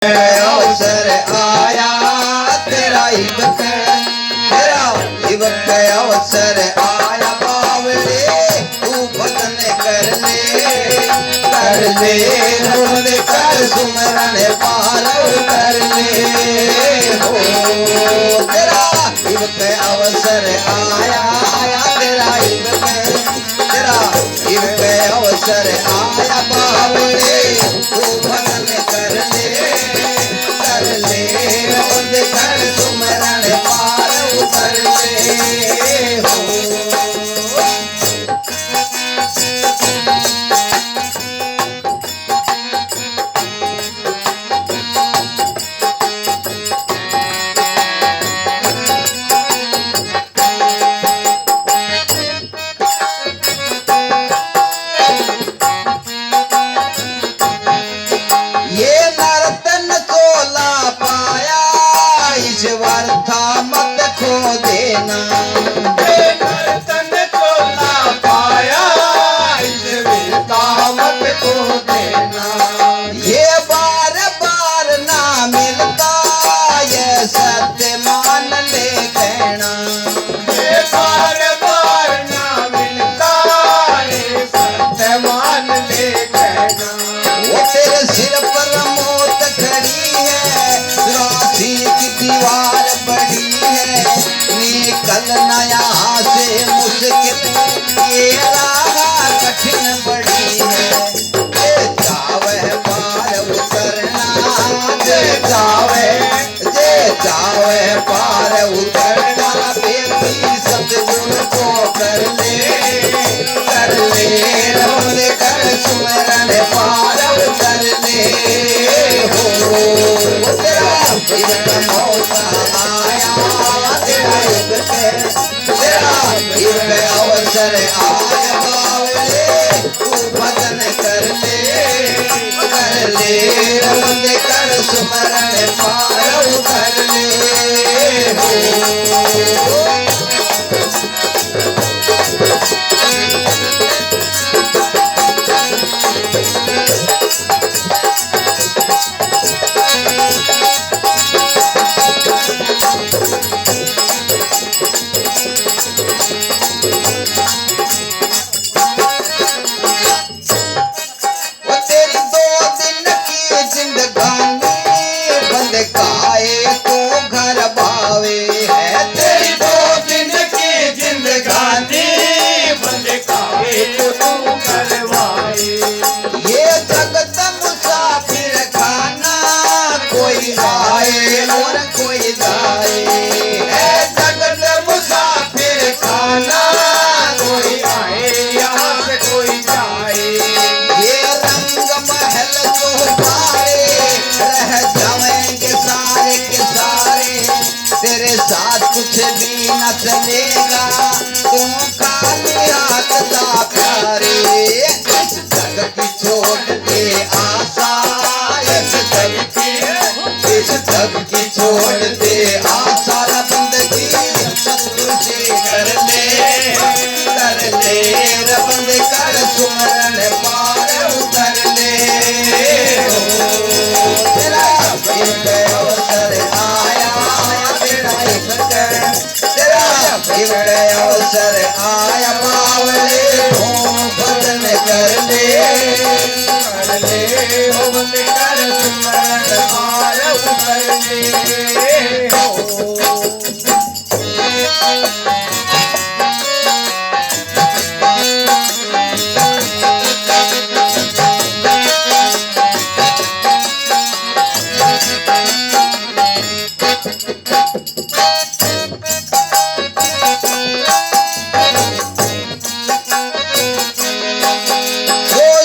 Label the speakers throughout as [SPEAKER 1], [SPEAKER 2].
[SPEAKER 1] अवसर आया तेरा इबक अवसर आया बावले तू भजन कर ले रोद कर सुमरन पार कर ले हो तेरा इबक अवसर आया तेरा इबक अवसर आया बावले तू भजन कर ले रोद कर सुमरन पार उतर ले हो वर्था मत खो देना
[SPEAKER 2] तन चोला पाया इस व्यर्था मत खो देना
[SPEAKER 1] ये बार बार ना मिलता ये सत्य मान ले कहना
[SPEAKER 2] ये बार बार ना मिलता ये सत्य मान ले कहना
[SPEAKER 1] वो तेरे सिर पर मौत खड़ी है राशि की दीवार बड़ी है निकलना यहाँ से मुश्किल ये राह कठिन बड़ी है जे जावे पार उतरना जे जावे पार उतरना बेटी सतगुण को कर ले रोज कर सुमरन पार उतर ले हो तेरा इबक मौसम आया तेरा इबक अवसर आया बावले तू भजन कर ले रोज कर सुमरन पार उतर ले हो कोई आए और कोई जाए है जगत मुसाफिर खाना
[SPEAKER 2] कोई आए यहाँ से कोई जाए
[SPEAKER 1] ये रंग महल जो पारे रह जाएंगे सारे के सारे तेरे साथ कुछ भी न चलेगा तू खाली हाथ दा प्यारे इस जग की छोड़ दे आशा इस जग की छोड़ दे आशा बंदगी सतगुरु से कर ले रबंद कर सुमरन पार उतर ले तेरा इबक अवसर आया तेरा इबक अवसर आया बावले हो भजन कर ले
[SPEAKER 2] हो बंद कर सुमरन पार उतर ले हो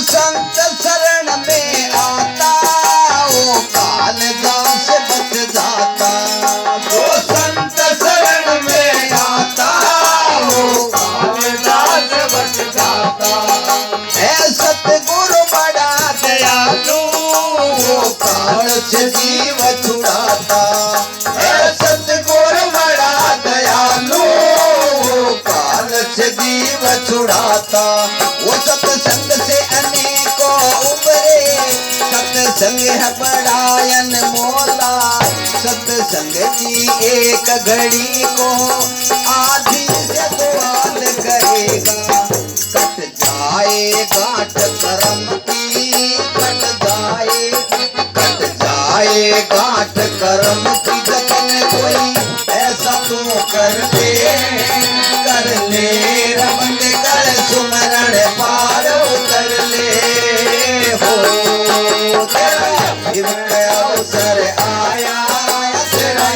[SPEAKER 1] संत शरण में आता वो कालिदास बच जाता
[SPEAKER 2] जो संत शरण में आता वो कालिदास बच जाता
[SPEAKER 1] है सतगुरु बड़ा दयालु वो काल से जीव छुड़ाता है सतगुरु बड़ा दयालु वो काल से जीव छुड़ाता वो सत्संग से अनेकों उबरे सत्संग है बड़ा अनमोल अंग्रेजी एक घड़ी को आधी से सवाल करेगा। कट जाए गांठ कर्म की, कट जाए गांठ कर्म की। जतन कोई ऐसा तू कर ले रमन कर सुमरण पार उतर ले हो। तेरा अवसर आया, तेरा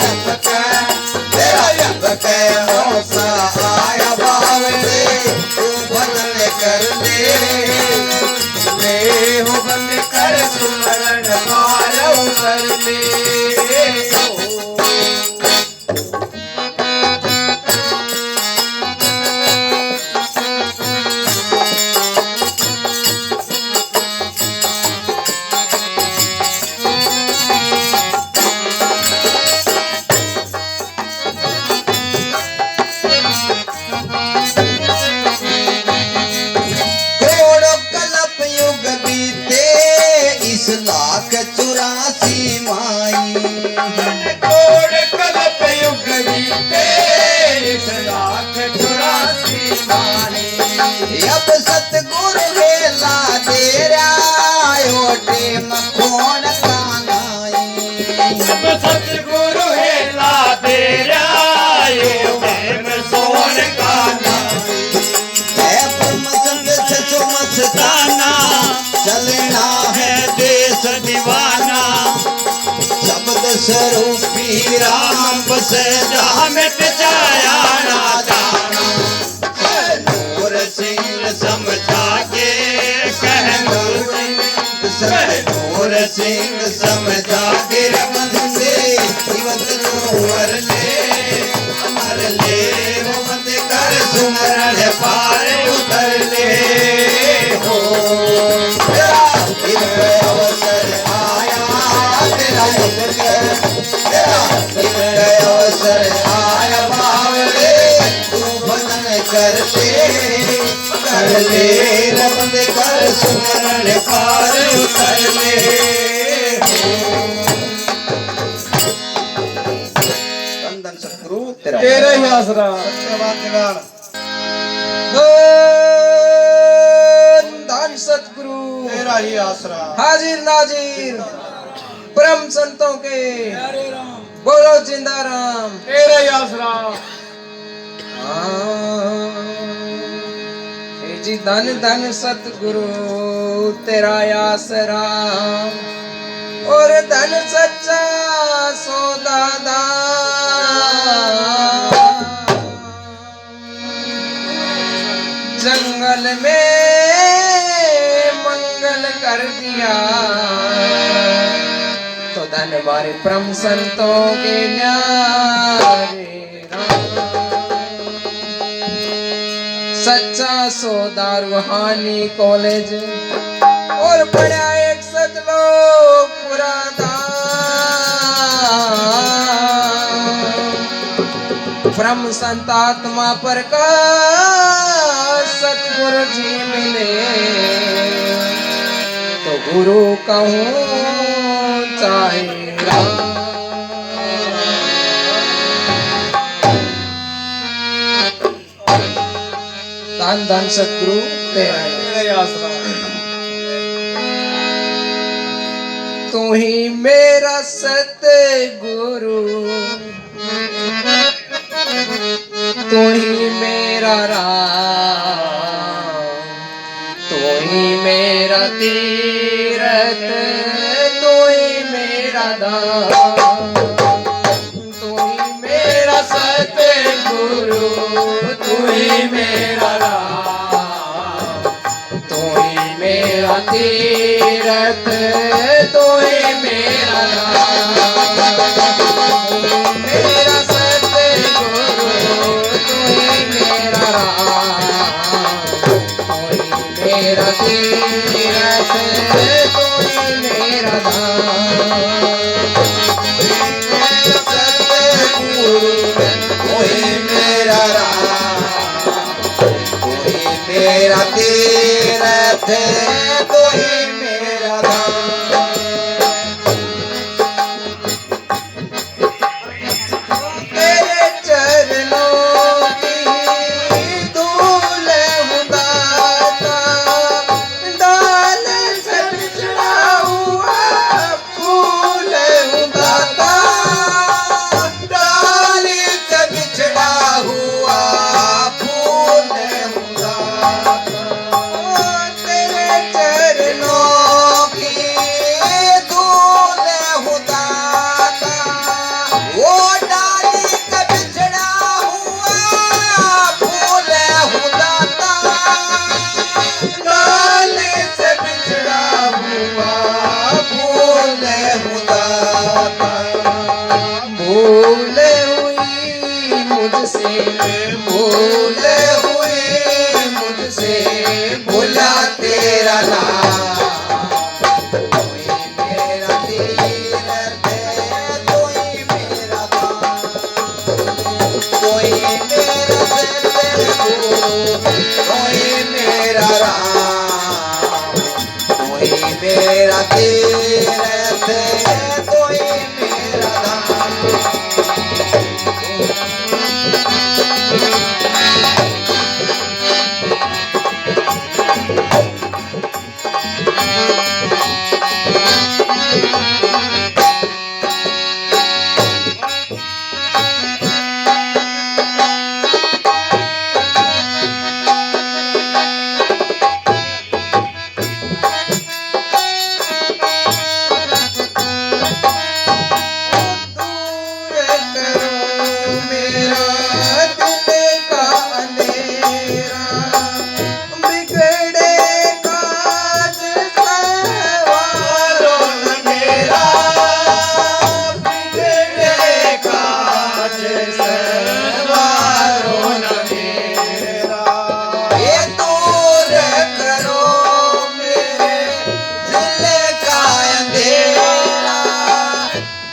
[SPEAKER 1] मौका आया बावले, तू बदल कर ले हो बंद कर सुमरण पार उतर ले। लाख 84 माई,
[SPEAKER 2] कोड़ कल्प युग बीते, इस लाख 84 माही।
[SPEAKER 1] अब सतगुरु वेला दे रायो टेम खोण कानाई।
[SPEAKER 2] अब सतगुरु हेला दे रायो टेम सोन कानाई।
[SPEAKER 1] है ब्रह्म संग मस्ताना, चलना है देश दीवाना। शब्द स्वरूपी राम बसे जहाँ मिट जाया ना जाना। नूर सिंह समझा के कह नूर सिंह समझा के रमन से जीवत नूर ले अमर ले वो बंद कर सुमरण पार उतर ले हो। अवसर आया, तेरा अवसर आया बावले, तू बदन कर ले रमन कर सुमरण पार उतर ले। कंदन सतगुरु
[SPEAKER 2] तेरा ही आसरा।
[SPEAKER 3] धन सतगुरु
[SPEAKER 2] तेरा ही आसरा।
[SPEAKER 3] हाजिर नाजिर परम संतों के बोलो जिंदा राम।
[SPEAKER 2] तेरा ही आसरा।
[SPEAKER 3] हे जी धन धन सतगुरु तेरा आसरा, और धन सच्चा सौदादा। जंगल में मंगल कर दिया तो धन बारे परम संतों के न्यारे राम। सच्चा सौदा रूहानी कॉलेज और पढ़ा एक सतलोक पुरादा। ब्रह्म संतात्मा पर का सतगुरु जी मिले तो गुरु कहूँ चाहे धन धन सतगुरु तेरा
[SPEAKER 2] तेरा ही आसरा।
[SPEAKER 3] तू ही मेरा सतगुरु, तू ही मेरा राम, तू ही मेरा तीरथ, तू ही मेरा धाम। तू ही मेरा सतगुरु, तू ही मेरा राम, तू ही मेरा तीरथ, तू ही मेरा धाम। मेरा सतगुरु, तू ही मेरा राम, तू ही मेरा तीरथ, तू ही मेरा धाम।
[SPEAKER 1] सतगुरु कोई मेरा राम, कोई मेरा तीरथ, कोई मेरा धाम।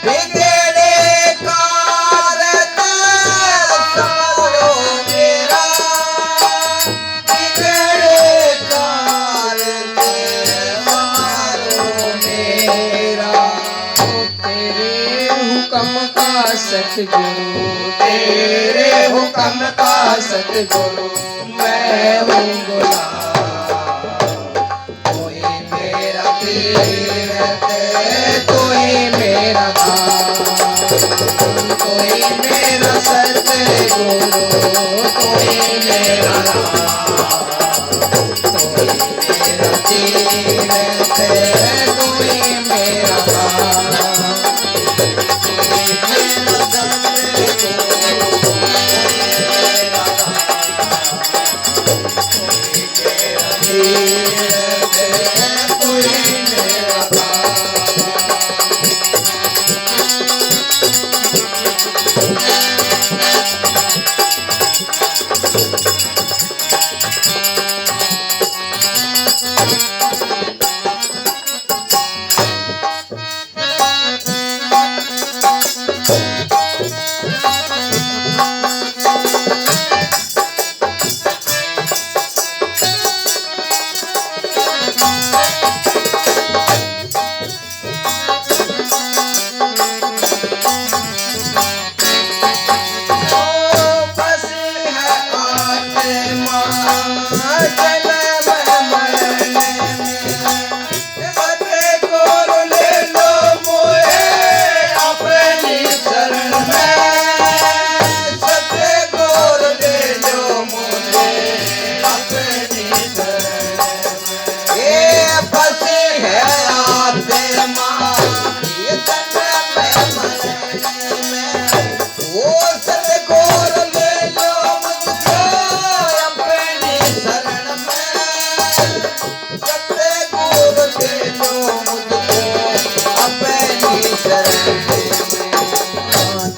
[SPEAKER 1] बिगड़े कारत संवरो मेरा, बिगड़े कारत संवरो मेरा।
[SPEAKER 3] तेरे हुक्म का सतगुरु, तेरे हुक्म का सतगुरु मैं हूँ गुलाम। कोई मेरा तीरथ, कोई मेरा धाम, कोई मेरा सतगुरु, कोई मेरा राम, कोई मेरा तीरथ, कोई मेरा धाम।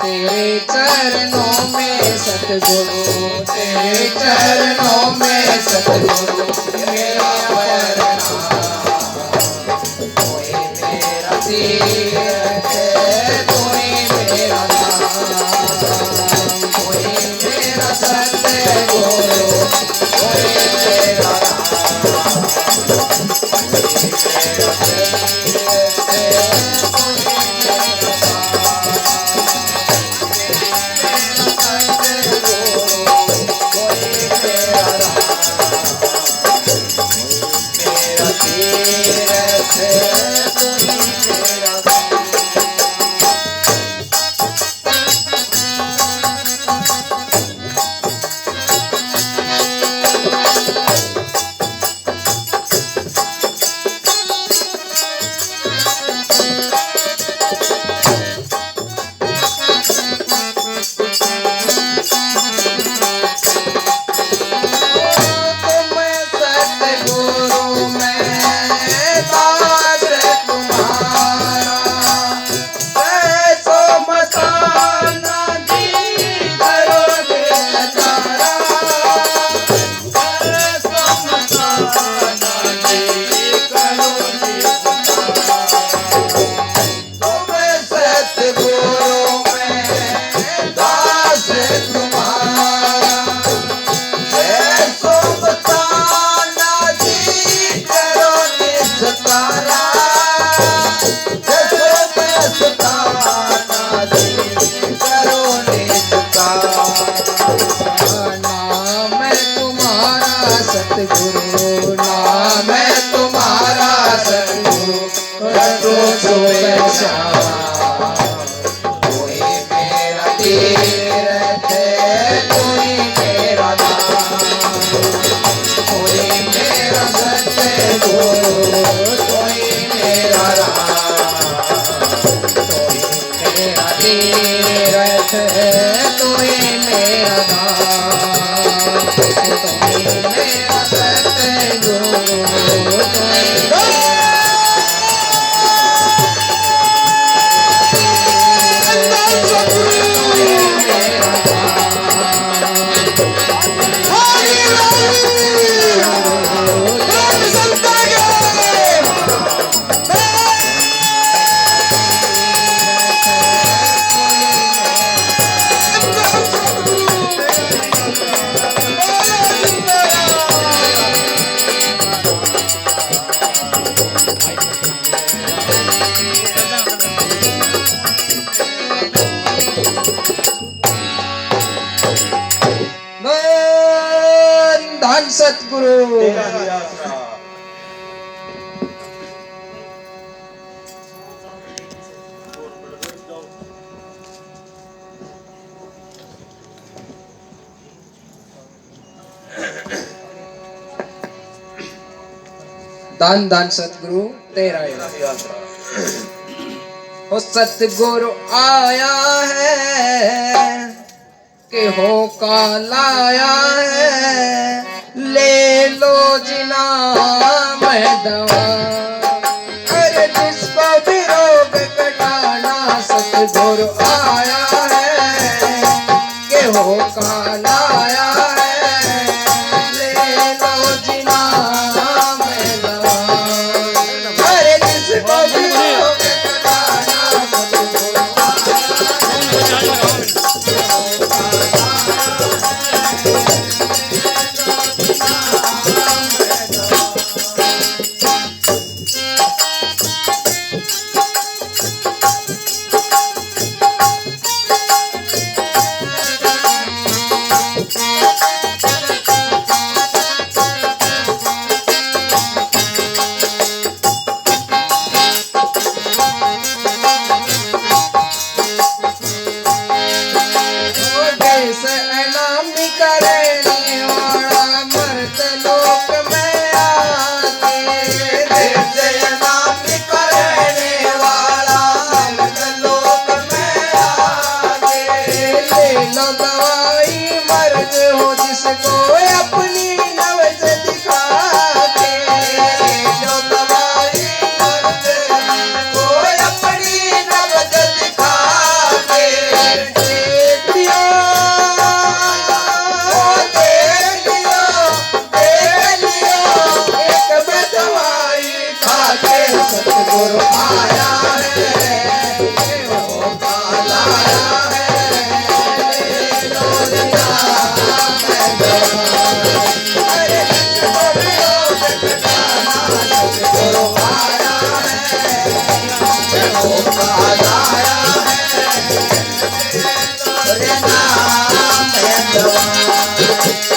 [SPEAKER 3] तेरे चरणों में सतगुरु, तेरे चरणों में सतगुरु मेरा प्रणाम। कोई मेरा तीरथ, कोई मेरा धाम, कोई मेरा सतगुरु, कोई मेरा राम, कोई मेरा तीरथ, कोई मेरा सतगुरु, नाम है तुम्हारा सतगुरु, रटो सोए श्याम। कोई मेरा तीरथ, कोई मेरा धाम, कोई मेरा सतगुरु, कोई मेरा राम, कोई मेरा तीरथ, कोई मेरा धाम, कोई मेरा सतगुरु, कोई धन सतगुरु
[SPEAKER 2] तेरा ही आसरा।
[SPEAKER 3] धन धन सतगुरु तेरा ही
[SPEAKER 2] तेरा ही आसरा।
[SPEAKER 3] हो सतगुरु आया है कि हो का लाया है ले लो जिना मैं दवा अरे जिसको भी रोग कटाना सतगुरु आया है कि हो का लाया है ले लो जिना मैं दवा अरे जिसको भी रोग कटाना सतगुरु सतगुरु आया है वो काला है लो जिना मैं दवा अरे जिसको भी रोग कटाना सतगुरु आया है वो काला है रे नाम मैं दवा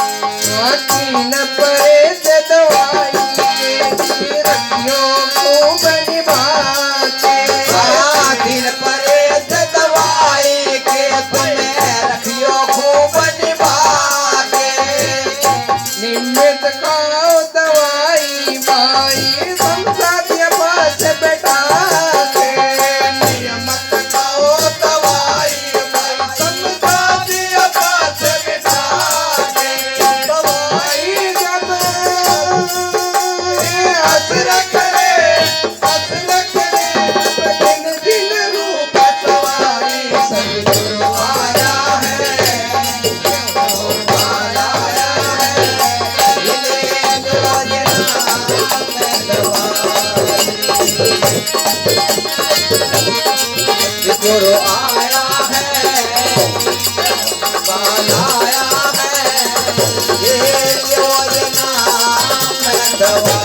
[SPEAKER 3] तीन परे दवाई के रखियो खूब निभा के तीन परे दवाई के तुम्हें रखियो खूब निभा के निमित खाओ दवाई भाई समझा दिया पास बैठा के नियमत खाओ दवाई भाई समझा दिया पास बैठा गुरु आया है आया है ये योजना में दवा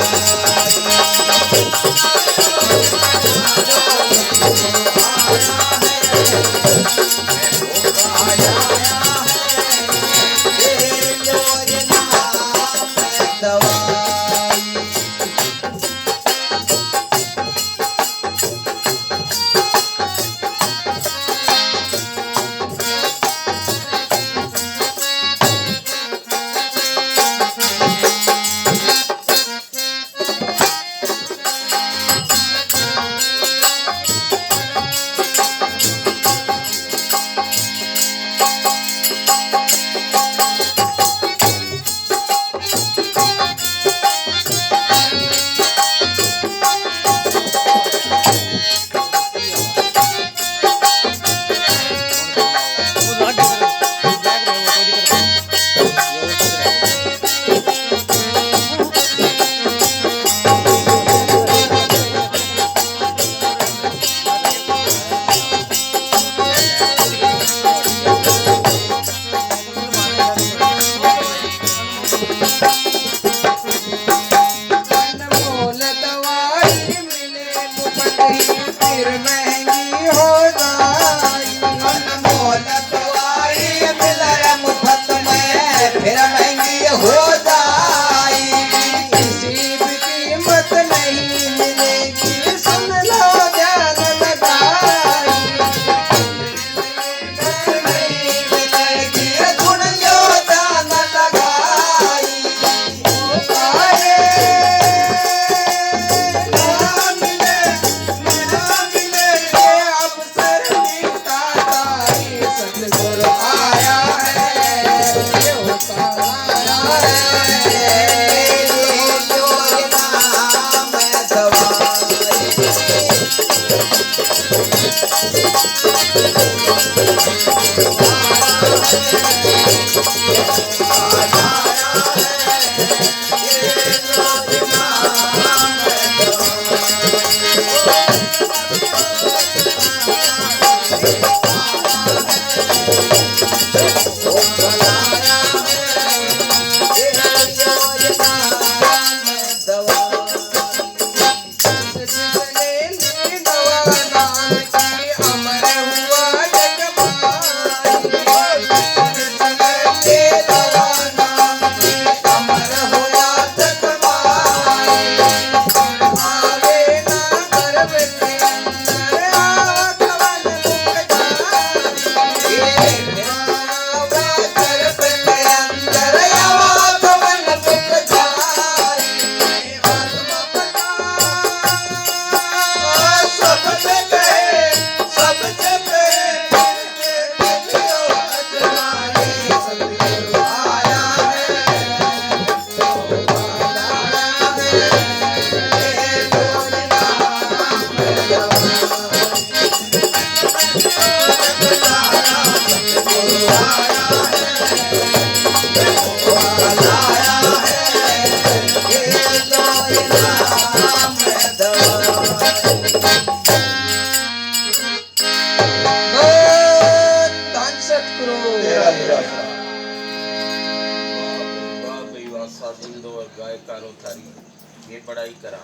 [SPEAKER 2] साजिंदो और गायकारों थारी ये पढ़ाई करा।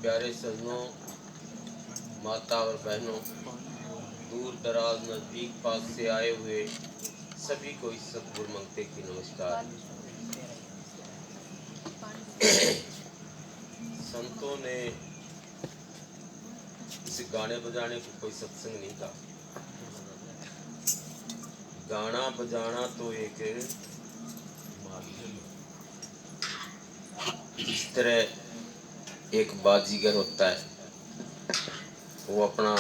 [SPEAKER 2] प्यारे सजनों, माता और बहनों, दूर दराज नजदीक पास से आए हुए सभी को इस सतगुरु मंगते की नमस्कार। संतों ने इस गाने बजाने को कोई सत्संग नहीं कहा। गाना बजाना तो एक इस तरह एक बाजीगर होता है, वो अपना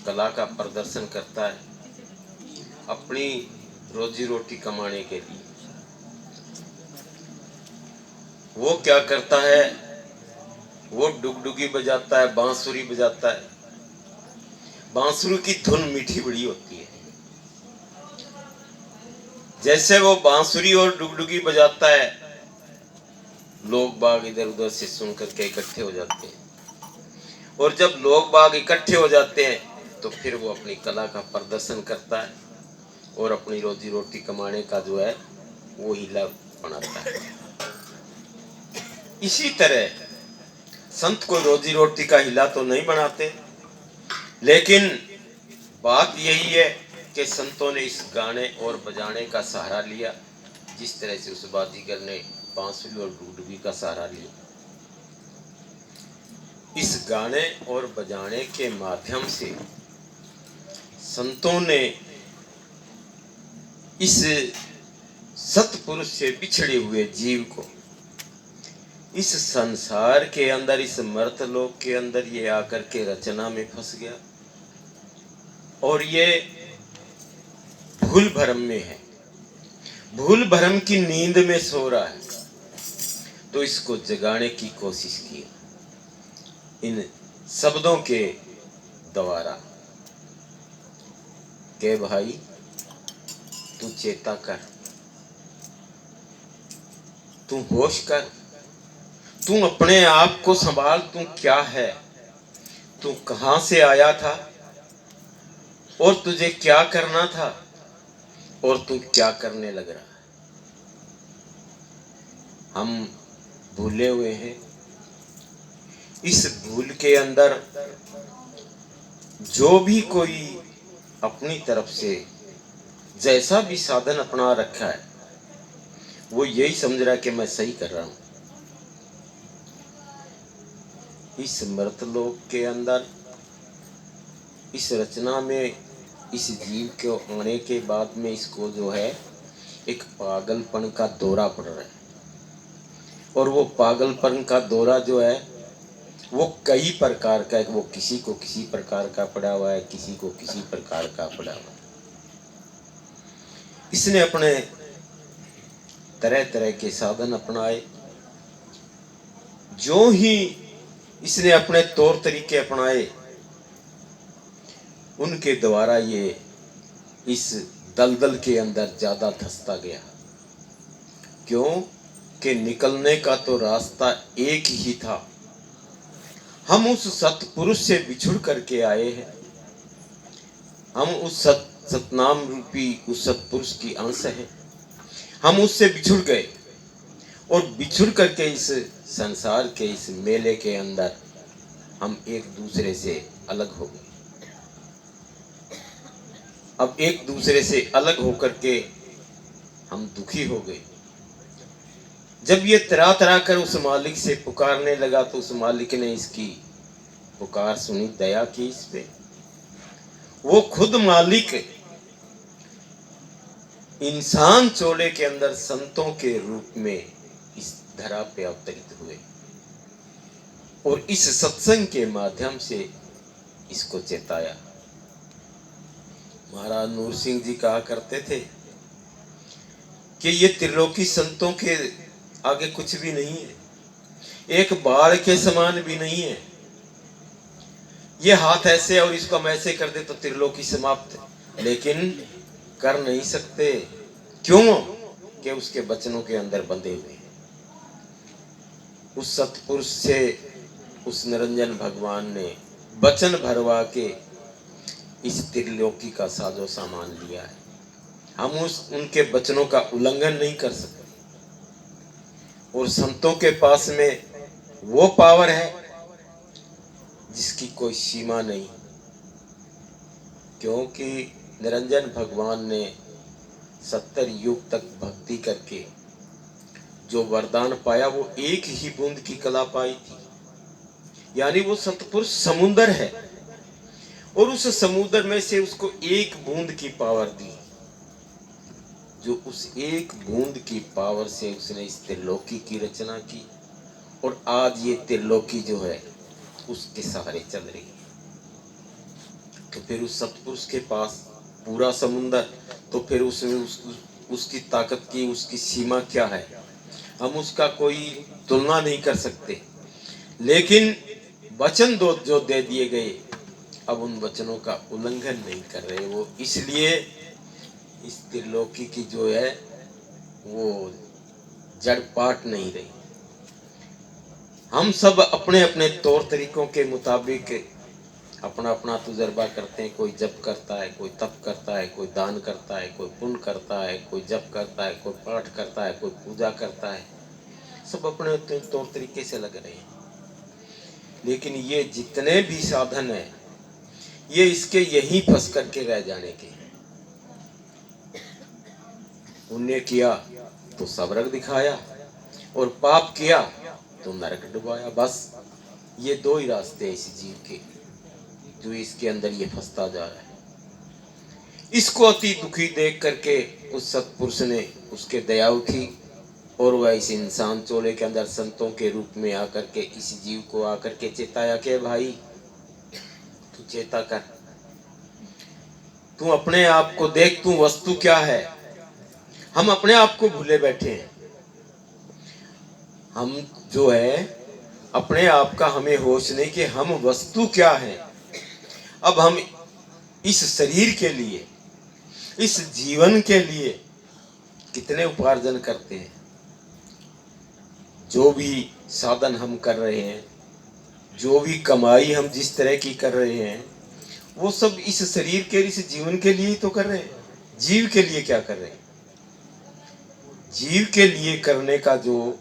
[SPEAKER 2] कला का प्रदर्शन करता है अपनी रोजी रोटी कमाने के लिए। वो क्या करता है, वो डुगडुगी बजाता है, बांसुरी बजाता है। बांसुरी की धुन मीठी बड़ी होती है। जैसे वो बांसुरी और डुगडुगी बजाता है, लोग बाग इधर उधर से सुन करके इकट्ठे हो जाते हैं। और जब लोग बाग इकट्ठे हो जाते हैं तो फिर वो अपनी कला का प्रदर्शन करता है और अपनी रोजी रोटी कमाने का जो है वो हीला बनाता है। इसी तरह संत को रोजी रोटी का हिला तो नहीं बनाते, लेकिन बात यही है कि संतों ने इस गाने और बजाने का सहारा लिया, जिस तरह से उस बाजीगर ने बांसुरी और डुगडुगी का सहारा लिया। इस गाने और बजाने के माध्यम से संतों ने इस सतपुरुष से बिछड़े हुए जीव को इस संसार के अंदर, इस मर्तलोक के अंदर ये आकर के रचना में फंस गया और ये भूल भरम में है, भूल भरम की नींद में सो रहा है। तो इसको जगाने की कोशिश की इन शब्दों के द्वारा के भाई तू चेता कर, तू होश कर, तू अपने आप को संभाल। तू क्या है, तू कहां से आया था और तुझे क्या करना था और तू क्या करने लग रहा है। हम भूले हुए हैं। इस भूल के अंदर जो भी कोई अपनी तरफ से जैसा भी साधन अपना रखा है, वो यही समझ रहा है कि मैं सही कर रहा हूं। इस मर्तलोक के अंदर, इस रचना में, इस जीव के आने के बाद में इसको जो है एक पागलपन का दौरा पड़ रहा है। और वो पागलपन का दौरा जो है वो कई प्रकार का है। वो किसी को किसी प्रकार का पड़ा हुआ है, किसी को किसी प्रकार का पड़ा हुआ है। इसने अपने तरह तरह के साधन अपनाए जो ही इसने अपने तौर तरीके अपनाए, उनके द्वारा ये इस दलदल के अंदर ज्यादा धंसता गया। क्यों कि निकलने का तो रास्ता एक ही था। हम उस सतपुरुष से बिछुड़ करके आए हैं। हम उस सतनाम रूपी उस सतपुरुष की अंश है। हम उससे बिछुड़ गए और बिछुड़ करके इस संसार के इस मेले के अंदर हम एक दूसरे से अलग हो गए। अब एक दूसरे से अलग होकर के हम दुखी हो गए। जब ये तरा तरा कर उस मालिक से पुकारने लगा तो उस मालिक ने इसकी पुकार सुनी, दया की इस पे। वो खुद मालिक इंसान चोले के अंदर संतों के रूप में इस धरा पे अवतरित हुए और इस सत्संग के माध्यम से इसको चेताया। महाराज नूर सिंह जी कहा करते थे कि ये त्रिलोकी संतों के आगे कुछ भी नहीं है, एक बाढ़ के समान भी नहीं है। ये हाथ ऐसे और इसको हम ऐसे कर दे तो त्रिलोकी समाप्त, लेकिन कर नहीं सकते। क्यों कि उसके वचनों के अंदर बंधे हुए हैं। उस सतपुरुष से उस निरंजन भगवान ने वचन भरवा के इस त्रिलोकी का साजो सामान लिया है। हम उनके वचनों का उल्लंघन नहीं कर सकते। और संतों के पास में वो पावर है जिसकी कोई सीमा नहीं, क्योंकि निरंजन भगवान ने 70 युग तक भक्ति करके जो वरदान पाया वो एक ही बूंद की कला पाई थी। यानी वो सतपुरुष समुंदर है और उस समुद्र में से उसको एक बूंद की पावर दी, जो उस एक बूंद की पावर से उसने इस त्रिलोकी की रचना की। और आज ये त्रिलोकी जो है उसके सहारे चल रही है। तो फिर उस सतपुरुष के पास पूरा समुंदर, तो फिर उसमें उसकी ताकत की उसकी सीमा क्या है, हम उसका कोई तुलना नहीं कर सकते। लेकिन वचन जो दे दिए गए, अब उन वचनों का उल्लंघन नहीं कर रहे वो, इसलिए इस त्रिलोकी की जो है वो जड़ पाट नहीं रही। हम सब अपने अपने तौर तरीकों के मुताबिक अपना अपना तजुर्बा करते हैं। कोई जप करता है, कोई तप करता है, कोई दान करता है, कोई पुण्य करता है, कोई जप करता है, कोई पाठ करता है, कोई पूजा करता है। सब अपने अपने तौर तरीके से लग रहे हैं। लेकिन ये जितने भी साधन है ये इसके यहीं फंस करके रह जाने के। पुण्य किया तो स्वर्ग दिखाया और पाप किया तो नरक डुबाया। बस ये दो ही रास्ते हैं इस जीव के, जो इसके अंदर ये फंसता जा रहा है। इसको अति दुखी देख करके उस सतपुरुष ने उसके दया उठी और वह इस इंसान चोले के अंदर संतों के रूप में आकर के इस जीव को आकर के चेताया कि भाई तू चेता कर, तू अपने आप को देख, तू वस्तु क्या है। हम अपने आप को भूले बैठे हैं। हम जो है अपने आप का हमें होश नहीं कि हम वस्तु क्या है। अब हम इस शरीर के लिए, इस जीवन के लिए कितने उपार्जन करते हैं। जो भी साधन हम कर रहे हैं, जो भी कमाई हम जिस तरह की कर रहे हैं, वो सब इस शरीर के, इस जीवन के लिए ही तो कर रहे हैं। जीव के लिए क्या कर रहे हैं? जीव के लिए करने का जो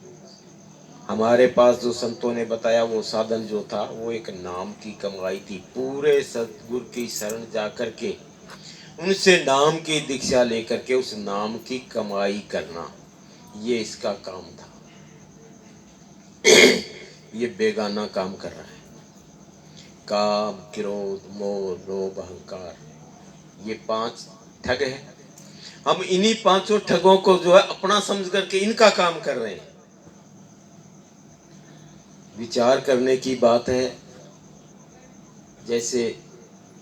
[SPEAKER 2] हमारे पास जो संतों ने बताया वो साधन जो था वो एक नाम की कमाई थी। पूरे सतगुरु की शरण जाकर के उनसे नाम की दीक्षा लेकर के उस नाम की कमाई करना, ये इसका काम था। ये बेगाना काम कर रहा है। काम, क्रोध, मोह, लोभ, अहंकार, ये 5 ठग है। हम इन्हीं 5 ठगों को जो है अपना समझ करके इनका काम कर रहे हैं। विचार करने की बात है। जैसे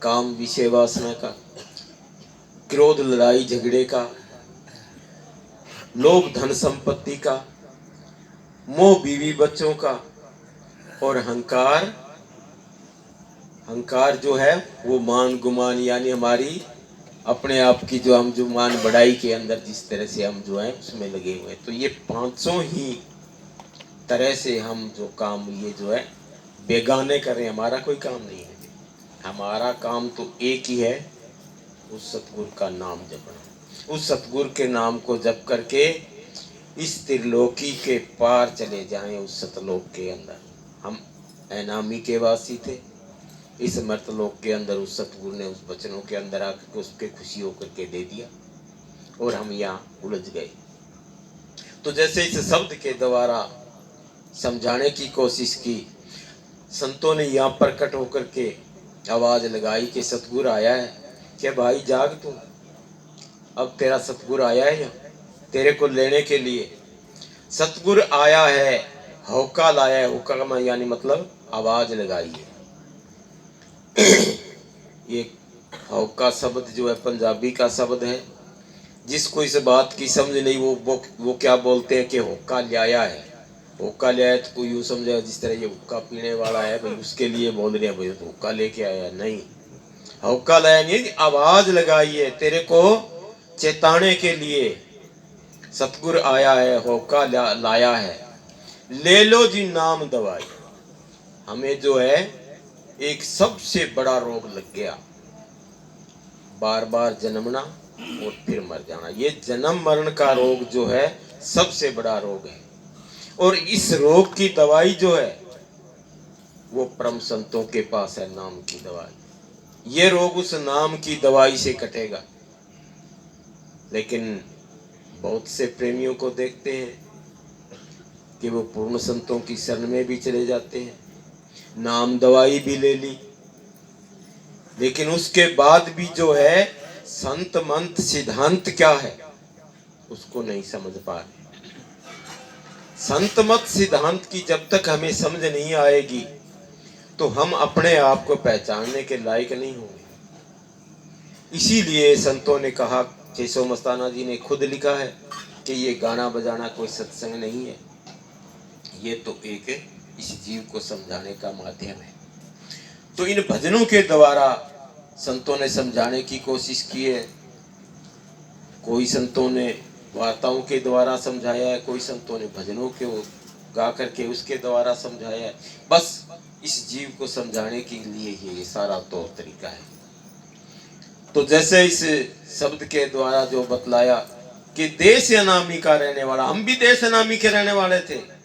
[SPEAKER 2] काम विषय वासना का, क्रोध लड़ाई झगड़े का, लोभ धन संपत्ति का, मोह बीवी बच्चों का, और अहंकार जो है वो मान गुमान यानी हमारी अपने आप की जो हम जो मान बढ़ाई के अंदर जिस तरह से हम जो है उसमें लगे हुए हैं। तो ये पांचों ही तरह से हम जो काम ये जो है बेगाने करें, हमारा कोई काम नहीं है। हमारा काम तो एक ही है, उस सतगुरु का नाम जपना। उस सतगुरु के नाम को जप करके इस त्रिलोकी के पार चले जाएं, उस सतलोक के अंदर। हम ऐनामी के वासी थे, इस मर्तलोक के अंदर उस सतगुरु ने उस वचनों के अंदर आकर के उसके खुशी होकर के दे दिया और हम यहाँ उलझ गए। तो जैसे इस शब्द के द्वारा समझाने की कोशिश की, संतों ने यहाँ प्रकट होकर के आवाज लगाई कि सतगुरु आया है, क्या भाई जाग तू, अब तेरा सतगुरु आया है यहाँ तेरे को लेने के लिए। सतगुरु आया है, होका लाया है, होका यानी मतलब आवाज लगाई है। ये होका शब्द जो है पंजाबी का शब्द है, जिसको इस बात की समझ नहीं वो क्या बोलते हैं कि होका लाया है। होका लिया है तो कोई यूँ समझेगा जिस तरह ये हुक्का पीने वाला है भाई उसके लिए बोल रहे हैं भाई तो हुक्का लेके आया, नहीं। होका लाया नहीं, आवाज लगाई है तेरे को चेताने के लिए। सतगुरु आया है, होका लाया है, ले लो जी नाम दवाई। हमें जो है एक सबसे बड़ा रोग लग गया, बार बार जन्मना और फिर मर जाना। ये जन्म मरण का रोग जो है सबसे बड़ा रोग है, और इस रोग की दवाई जो है वो परम संतों के पास है, नाम की दवाई। ये रोग उस नाम की दवाई से कटेगा। लेकिन बहुत से प्रेमियों को देखते हैं कि वो पूर्ण संतों की शरण में भी चले जाते हैं, नाम दवाई भी ले ली, लेकिन उसके बाद भी जो है संत मंत सिद्धांत क्या है उसको नहीं समझ पा रहे। संत मत सिद्धांत की जब तक हमें समझ नहीं आएगी तो हम अपने आप को पहचानने के लायक नहीं होंगे। इसीलिए संतों ने कहा, केशव मस्ताना जी ने खुद लिखा है कि ये गाना बजाना कोई सत्संग नहीं है, ये तो एक इस जीव को समझाने का माध्यम है। तो इन भजनों के द्वारा संतों ने समझाने की कोशिश की है। कोई संतों ने वार्ताओं के द्वारा समझाया है, कोई संतों ने भजनों के गा करके उसके द्वारा समझाया है। बस इस जीव को समझाने के लिए ही ये सारा तौर तरीका है। तो जैसे इस शब्द के द्वारा जो बतलाया कि देश अनामी का रहने वाला, हम भी देश अनामी के रहने वाले थे।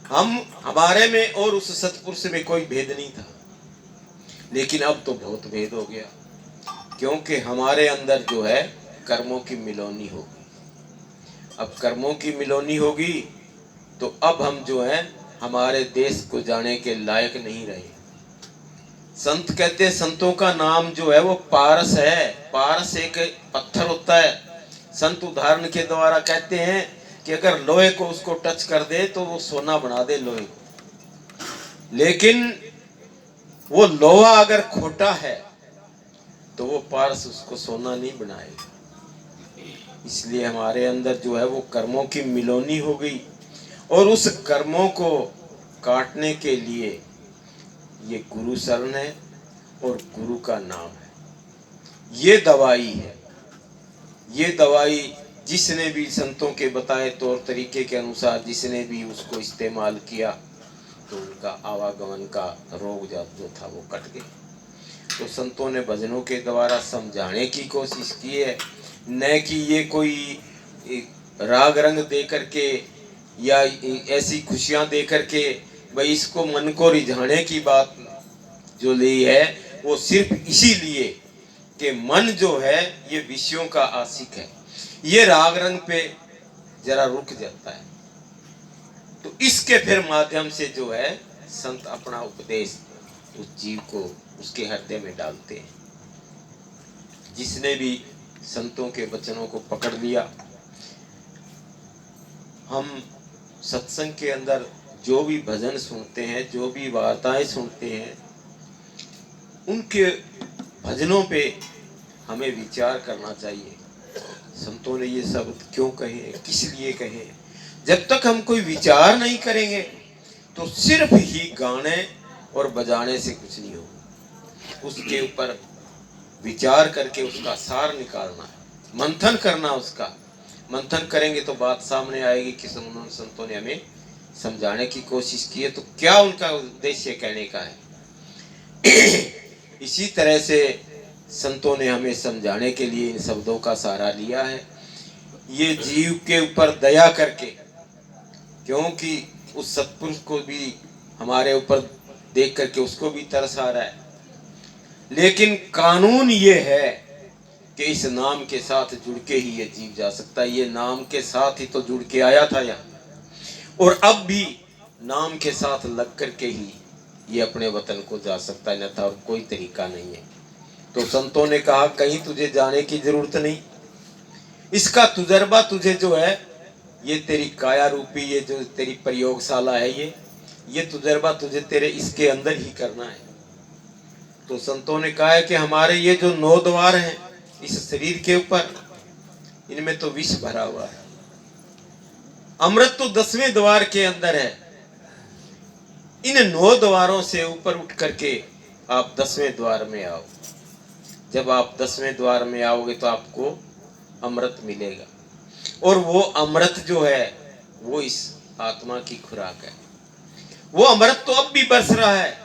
[SPEAKER 2] हमारे में और उस सतपुरुष में कोई भेद नहीं था, लेकिन अब तो बहुत भेद हो गया, क्योंकि हमारे अंदर जो है कर्मों की मिलौनी होगी। अब कर्मों की मिलौनी होगी तो अब हम जो है हमारे देश को जाने के लायक नहीं रहे। संत कहते हैं संतों का नाम जो है वो पारस है। पारस एक पत्थर होता है। संत उदाहरण के द्वारा कहते हैं कि अगर लोहे को उसको टच कर दे तो वो सोना बना दे लोहे को, लेकिन वो लोहा अगर खोटा है तो वो पारस उसको सोना नहीं बनाएगा। इसलिए हमारे अंदर जो है वो कर्मों की मिलौनी हो गई, और उस कर्मों को काटने के लिए ये गुरु शरण है और गुरु का नाम है। ये दवाई है। ये दवाई जिसने भी संतों के बताए तौर तरीके के अनुसार जिसने भी उसको इस्तेमाल किया तो उनका आवागमन का रोग जो था वो कट गया। तो संतों ने भजनों के द्वारा समझाने की कोशिश की है, न कि ये कोई राग रंग दे करके या ऐसी खुशियां दे करके भाई इसको मन को रिझाने की बात जो ली है, वो सिर्फ इसीलिए कि मन जो है ये विषयों का आशिक है, ये राग रंग पे जरा रुक जाता है। तो इसके फिर माध्यम से जो है संत अपना उपदेश उस जीव को उसके हृदय में डालते हैं। जिसने भी संतों के वचनों को पकड़ लिया, हम सत्संग के अंदर जो भी भजन सुनते हैं, जो भी वार्ताएं सुनते हैं, उनके भजनों पे हमें विचार करना चाहिए। संतों ने ये शब्द क्यों कहे, किस लिए कहे। जब तक हम कोई विचार नहीं करेंगे तो सिर्फ ही गाने और बजाने से कुछ नहीं होगा। उसके ऊपर विचार करके उसका सार निकालना है, मंथन करना। उसका मंथन करेंगे तो बात सामने आएगी कि संतों ने हमें समझाने की कोशिश की है, तो क्या उनका उद्देश्य कहने का है। इसी तरह से संतों ने हमें समझाने के लिए इन शब्दों का सहारा लिया है। ये जीव के ऊपर दया करके, क्योंकि उस सत्पुरुष को भी हमारे ऊपर देख करके उसको भी तरस आ रहा है, लेकिन कानून ये है कि इस नाम के साथ जुड़ के ही ये जीव जा सकता है। ये नाम के साथ ही तो जुड़ के आया था यहाँ, और अब भी नाम के साथ लग करके ही ये अपने वतन को जा सकता है, अन्यथा और कोई तरीका नहीं है। तो संतों ने कहा कहीं तुझे जाने की जरूरत नहीं, इसका तजुर्बा तुझे जो है, ये तेरी काया रूपी, ये जो तेरी प्रयोगशाला है, ये तजुर्बा तुझे तेरे इसके अंदर ही करना है। तो संतों ने कहा है कि हमारे ये जो 9 द्वार हैं इस शरीर के ऊपर, इनमें तो विष भरा हुआ है, अमृत तो 10वें द्वार के अंदर है। इन 9 द्वारों से ऊपर उठ करके आप 10वें द्वार में आओ। जब आप 10वें द्वार में आओगे तो आपको अमृत मिलेगा, और वो अमृत जो है वो इस आत्मा की खुराक है। वो अमृत तो अब भी बरस रहा है,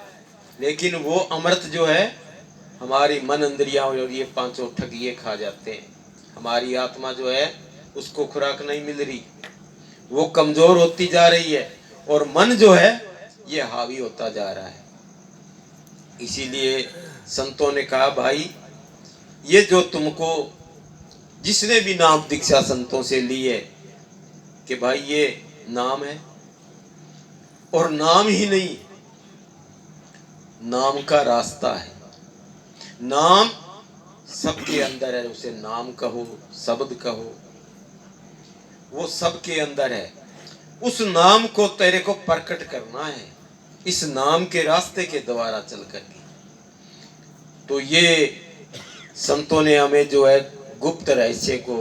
[SPEAKER 2] लेकिन वो अमृत जो है हमारी मन इंद्रियां और ये 5 ठग ये खा जाते हैं। हमारी आत्मा जो है उसको खुराक नहीं मिल रही, वो कमजोर होती जा रही है, और मन जो है ये हावी होता जा रहा है। इसीलिए संतों ने कहा भाई, ये जो तुमको जिसने भी नाम दीक्षा संतों से ली है कि भाई ये नाम है, और नाम ही नहीं, नाम का रास्ता है। नाम सबके अंदर है, उसे नाम कहो, शब्द कहो, वो सबके अंदर है। उस नाम को तेरे को प्रकट करना है इस नाम के रास्ते के द्वारा चल करके। तो ये संतों ने हमें जो है गुप्त रहस्य को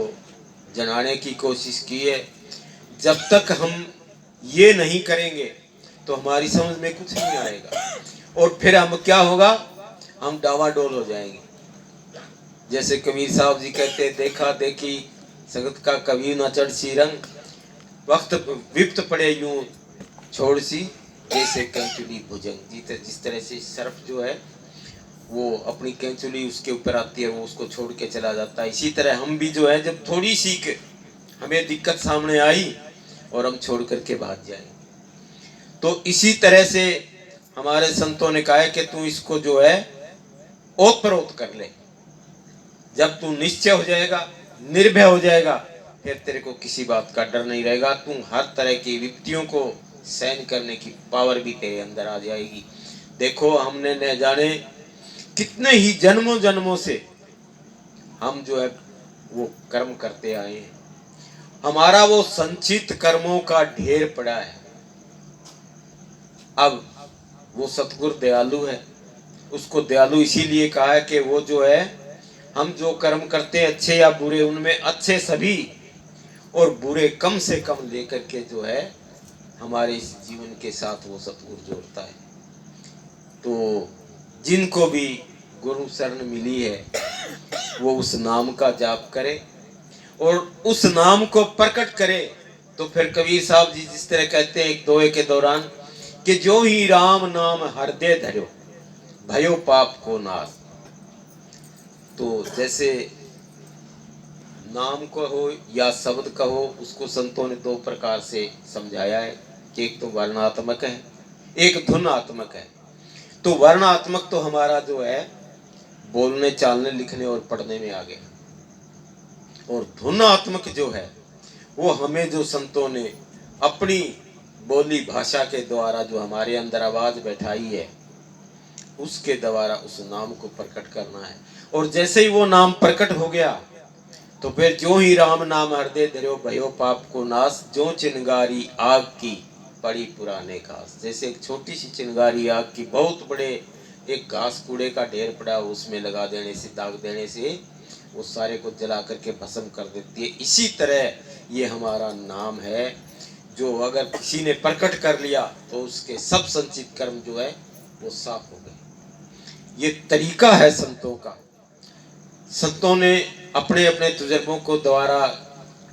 [SPEAKER 2] जनाने की कोशिश की है। जब तक हम ये नहीं करेंगे तो हमारी समझ में कुछ नहीं आएगा, और फिर हम क्या होगा, हम डावाडोल हो जाएंगे। जैसे कबीर साहब जी कहते हैं, देखा देखी संगत का कबीर न चढ़ सी रंग, वक्त विप्त पड़े यूं छोड़ सी जैसे कैंचुली भुजंग। जिस तरह से सर्प जो है वो अपनी कैंचुली उसके ऊपर आती है, वो उसको छोड़ के चला जाता है, इसी तरह हम भी जो है जब थोड़ी सी हमें दिक्कत सामने आई और हम छोड़ करके भाग जाए। तो इसी तरह से हमारे संतों ने कहा है कि तू इसको जो है ओतप्रोत कर ले। जब तू निश्चय हो जाएगा, निर्भय हो जाएगा, फिर तेरे को किसी बात का डर नहीं रहेगा। तू हर तरह की विपत्तियों को सहन करने की पावर भी तेरे अंदर आ जाएगी। देखो, हमने न जाने कितने ही जन्मों जन्मों से हम जो है वो कर्म करते आए हैं, हमारा वो संचित कर्मों का ढेर पड़ा है। अब वो सतगुरु दयालु है, उसको दयालु इसीलिए कहा है कि वो जो है हम जो कर्म करते हैं अच्छे या बुरे, उनमें अच्छे सभी और बुरे कम से कम लेकर के जो है हमारे इस जीवन के साथ वो सतगुरु जोड़ता है। तो जिनको भी गुरु शरण मिली है वो उस नाम का जाप करे और उस नाम को प्रकट करे। तो फिर कबीर साहब जी जिस तरह कहते हैं एक दोहे के दौरान कि जो ही राम नाम हृदय धर्यो भयो पाप को नाश। तो जैसे नाम को हो या शब्द का हो, उसको संतों ने 2 प्रकार से समझाया है कि एक तो वर्णात्मक है, एक धुनात्मक है। तो वर्णात्मक तो हमारा जो है बोलने चालने लिखने और पढ़ने में आ गया, और धुनात्मक जो है वो हमें जो संतों ने अपनी बोली भाषा के द्वारा जो हमारे अंदर आवाज बैठाई है उसके द्वारा उस नाम को प्रकट करना है। और जैसे ही वो नाम प्रकट हो गया तो फिर जो ही राम नाम हृदय धर्यो भयो पाप को नाश, जो चिंगारी आग की पड़ी पुराने घास। जैसे एक छोटी सी चिंगारी आग की बहुत बड़े एक घास कूड़े का ढेर पड़ा उसमें लगा देने से, दाग देने से वो सारे को जला करके भस्म कर देती है। इसी तरह ये हमारा नाम है जो अगर किसी ने प्रकट कर लिया तो उसके सब संचित कर्म जो है वो साफ हो गए। ये तरीका है संतों का। संतों ने अपने अपने तजुर्बों को द्वारा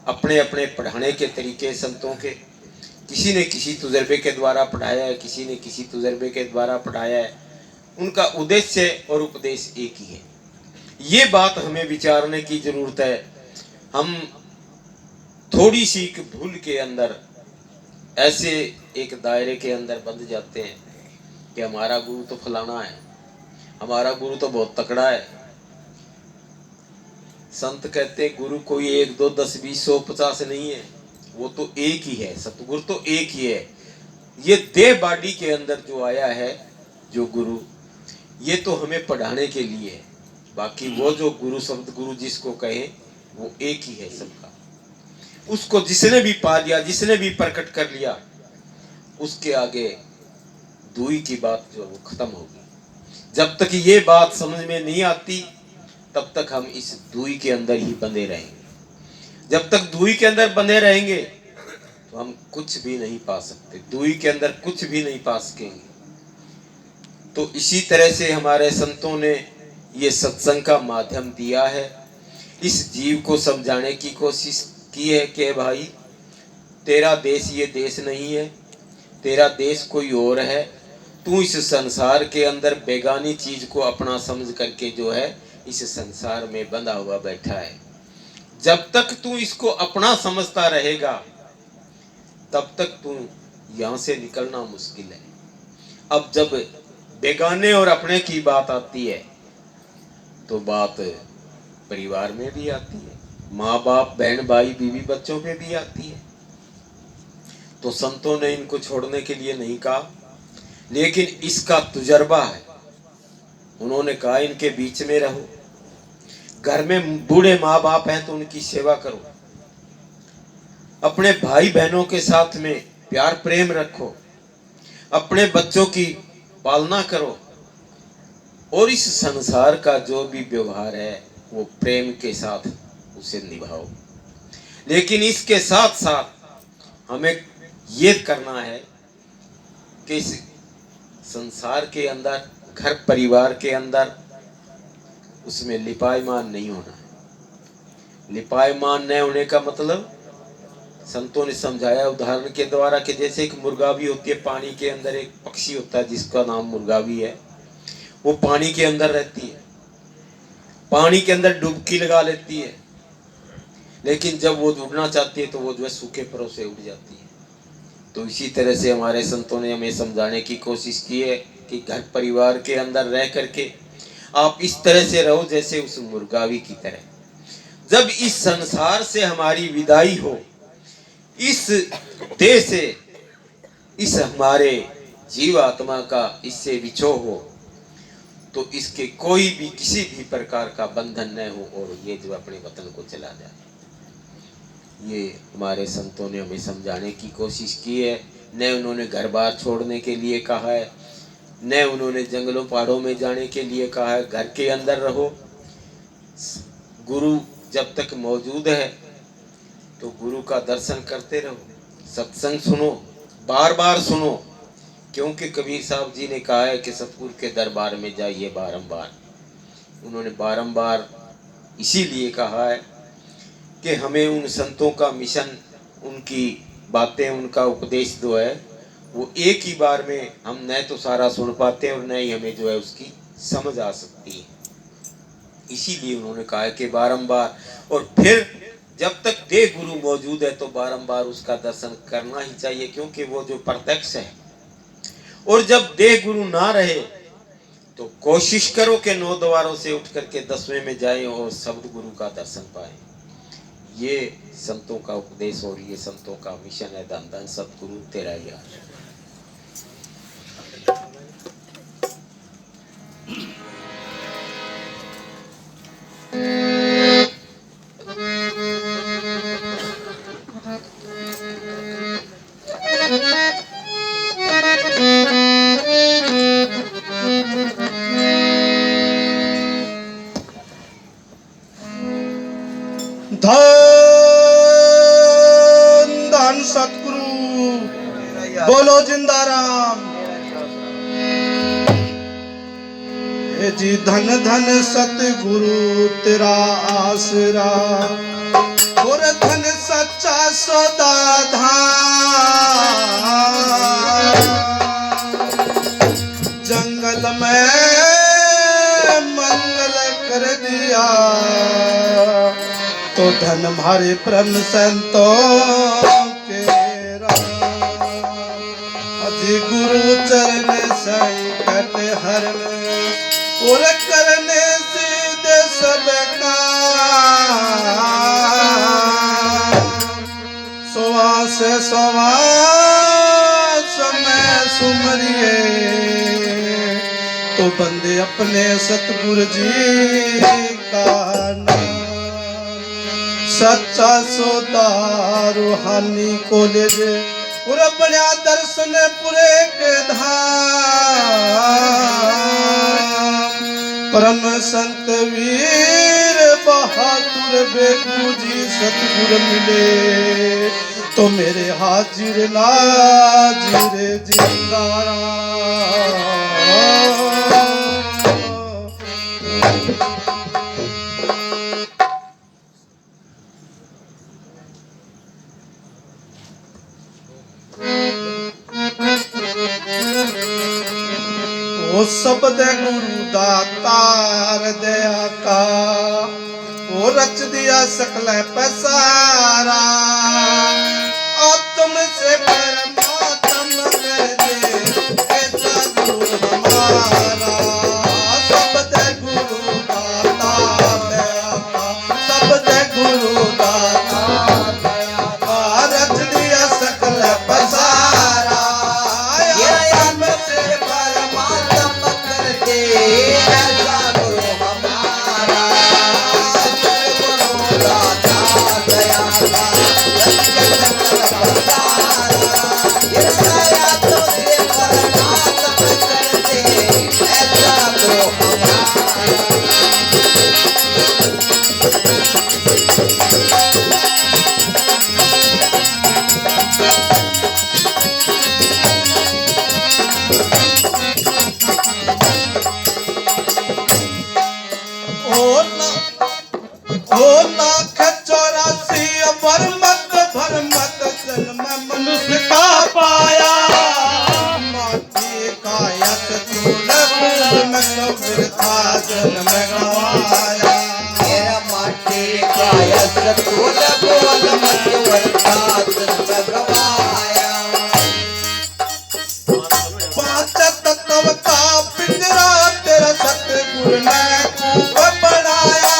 [SPEAKER 2] अपने अपने पढ़ाने के तरीके संतों के, किसी ने किसी तजुर्बे के द्वारा पढ़ाया है, किसी ने किसी तजुर्बे के द्वारा पढ़ाया है। उनका उद्देश्य और उपदेश एक ही है। ये बात हमें विचारने की जरूरत है। हम थोड़ी सी भूल के अंदर ऐसे एक दायरे के अंदर बंध जाते हैं कि हमारा गुरु तो फलाना है, हमारा गुरु तो बहुत तकड़ा है। संत कहते गुरु कोई 1 2 10 20 100 50 नहीं है, वो तो एक ही है। सतगुरु तो एक ही है। ये देह बाडी के अंदर जो आया है जो गुरु, ये तो हमें पढ़ाने के लिए है। बाकी वो जो गुरु शब्द गुरु जिसको कहे वो एक ही है सबका। उसको जिसने भी पा लिया, जिसने भी प्रकट कर लिया, उसके आगे दूई की बात जो वो खत्म होगी। जब तक ये बात समझ में नहीं आती तब तक हम इस दूई के अंदर ही बंधे रहेंगे। जब तक दूई के अंदर बंधे रहेंगे तो हम कुछ भी नहीं पा सकते, दूई के अंदर कुछ भी नहीं पा सकेंगे। तो इसी तरह से हमारे संतों ने ये सत्संग का माध्यम दिया है, इस जीव को समझाने की कोशिश की है कि भाई तेरा देश ये देश नहीं है, तेरा देश कोई और है। तू इस संसार के अंदर बेगानी चीज को अपना समझ करके जो है इस संसार में बंधा हुआ बैठा है। जब तक तू इसको अपना समझता रहेगा तब तक तू यहाँ से निकलना मुश्किल है। अब जब बेगाने और अपने की बात आती है तो बात परिवार में भी आती है, माँ बाप बहन भाई बीवी बच्चों पे भी आती है। तो संतों ने इनको छोड़ने के लिए नहीं कहा, लेकिन इसका तजुर्बा है। उन्होंने कहा इनके बीच में रहो, घर में बूढ़े माँ बाप हैं तो उनकी सेवा करो, अपने भाई बहनों के साथ में प्यार प्रेम रखो, अपने बच्चों की पालना करो, और इस संसार का जो भी व्यवहार है वो प्रेम के साथ उसे निभाओ। लेकिन इसके साथ साथ हमें ये करना है कि इस संसार के अंदर, घर परिवार के अंदर उसमें लिपायमान नहीं होना है। लिपायमान न होने का मतलब संतों ने समझाया उदाहरण के द्वारा कि जैसे एक मुर्गावी होती है, पानी के अंदर एक पक्षी होता है जिसका नाम मुर्गावी है। वो पानी के अंदर रहती है, पानी के अंदर डुबकी लगा लेती है, लेकिन जब वो उड़ना चाहती है तो वो जो है सूखे परों से उड़ जाती है। तो इसी तरह से हमारे संतों ने हमें समझाने की कोशिश की है कि घर परिवार के अंदर रह करके आप इस तरह से रहो जैसे उस मुर्गावी की तरह। जब इस संसार से हमारी विदाई हो, इस देह से, इस हमारे जीव आत्मा का इससे विछोह हो, तो इसके कोई भी किसी भी प्रकार का बंधन न हो और ये जो अपने वतन को चला जाए। ये हमारे संतों ने हमें समझाने की कोशिश की है। न उन्होंने घर बार छोड़ने के लिए कहा है, न उन्होंने जंगलों पहाड़ों में जाने के लिए कहा है। घर के अंदर रहो, गुरु जब तक मौजूद है तो गुरु का दर्शन करते रहो, सत्संग सुनो, बार बार सुनो, क्योंकि कबीर साहब जी ने कहा है कि सतगुरु के दरबार में जाइए बारंबार। उन्होंने बारंबार इसीलिए कहा है कि हमें उन संतों का मिशन, उनकी बातें, उनका उपदेश जो है वो एक ही बार में हम न तो सारा सुन पाते हैं और न ही हमें जो है उसकी समझ आ सकती है। इसीलिए उन्होंने कहा है कि बारंबार, और फिर जब तक देह गुरु मौजूद है तो बारंबार उसका दर्शन करना ही चाहिए, क्योंकि वो जो प्रत्यक्ष है। और जब देह गुरु ना रहे तो कोशिश करो कि 9 द्वारों से उठ करके 10वें में जाए और शब्द गुरु का दर्शन पाए। ये संतों का उपदेश और ये संतों का मिशन है। धन धन सतगुरु तेरा यार।
[SPEAKER 1] धन धन सतगुरु राम। हे जी धन धन सतगुरु तेरा आसरा, और धन सच्चा सौदा धाम। जंगल में मंगल कर दिया, तो धन भारे ब्रह्म संतों के राम। अति गुरु चरण संकट हरने, और करने सीधे सब काम। सुवास सुवास में सुमरिए, तो बंदे अपने सतगुरु जी का नाम। सच्चा सौदा रूहानी को ले दे, और बड़ा दर्शन पुरे के धाम। परम संत वीर बहादुर बेगू जी सतगुरु मिले, तो मेरे हाजिर नाजिर जिंगारा। वो शब्द गुरु दातार दया का, वो रच दिया सकल पसारा। आत्म से परमात्म कर दे ऐसा गुरु हमारा। शब्द गुरु दातार दया का, शब्द गुरु दातार दया का, रच दिया सकल पसारा। मनुष्य का पाया, माटी काया था जन्म गवाया।
[SPEAKER 3] मेरा माटी काया सतगुर बोल मत वर्ता जन्म गवाया।
[SPEAKER 1] पांच तत्व का पिंजरा तेरा सतगुर ने खूब बनाया।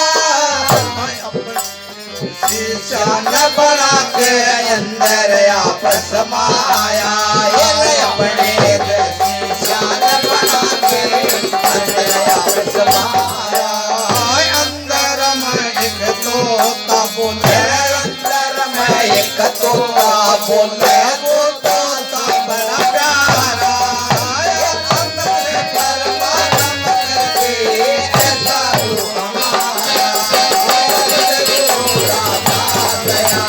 [SPEAKER 3] शीशा न बना के अंदर आप समाया। अपने शीशा न बना के अंदर आप समाया।
[SPEAKER 1] अंदर में एक तोता बोले,
[SPEAKER 3] अंदर में एक तोता बोले, वो तोता बड़ा प्यारा। अपने परमात्मा करके ऐसा गुरु हमारा। गुरु दाता दया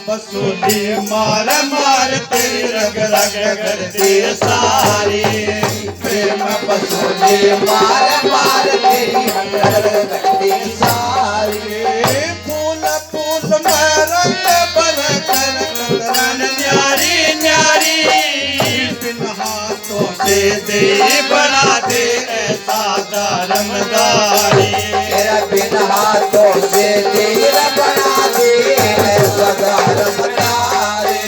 [SPEAKER 1] बसूली मार मार तेरी रग रग करती सारी।
[SPEAKER 3] प्रेम बसूली मार मार तेरी रग रग करती सारी।
[SPEAKER 1] फूल फूल में रंग भर कर कतरन न्यारी न्यारी। बिन हाथों से दे बना दे ऐसा धर्मदारी
[SPEAKER 3] तेरा बिन हाथों से तीर बना दे ऐसा धर्मदारी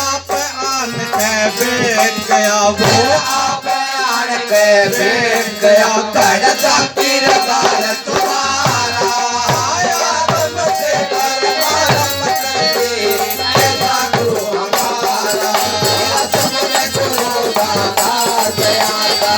[SPEAKER 1] आप आन के बैठ गया वो
[SPEAKER 3] आप आन के बैठ गया कड़ता किरदार तुम्हारा याद मुझे परमारम कर दे ऐसा गुरु हमारा तेरा सबने गुरु दाता दया का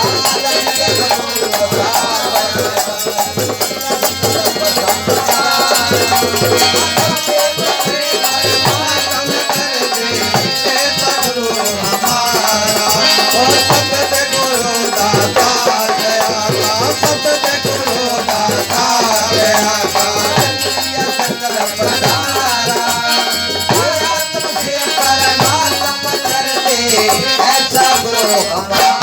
[SPEAKER 3] ऐसा गुरु हमारा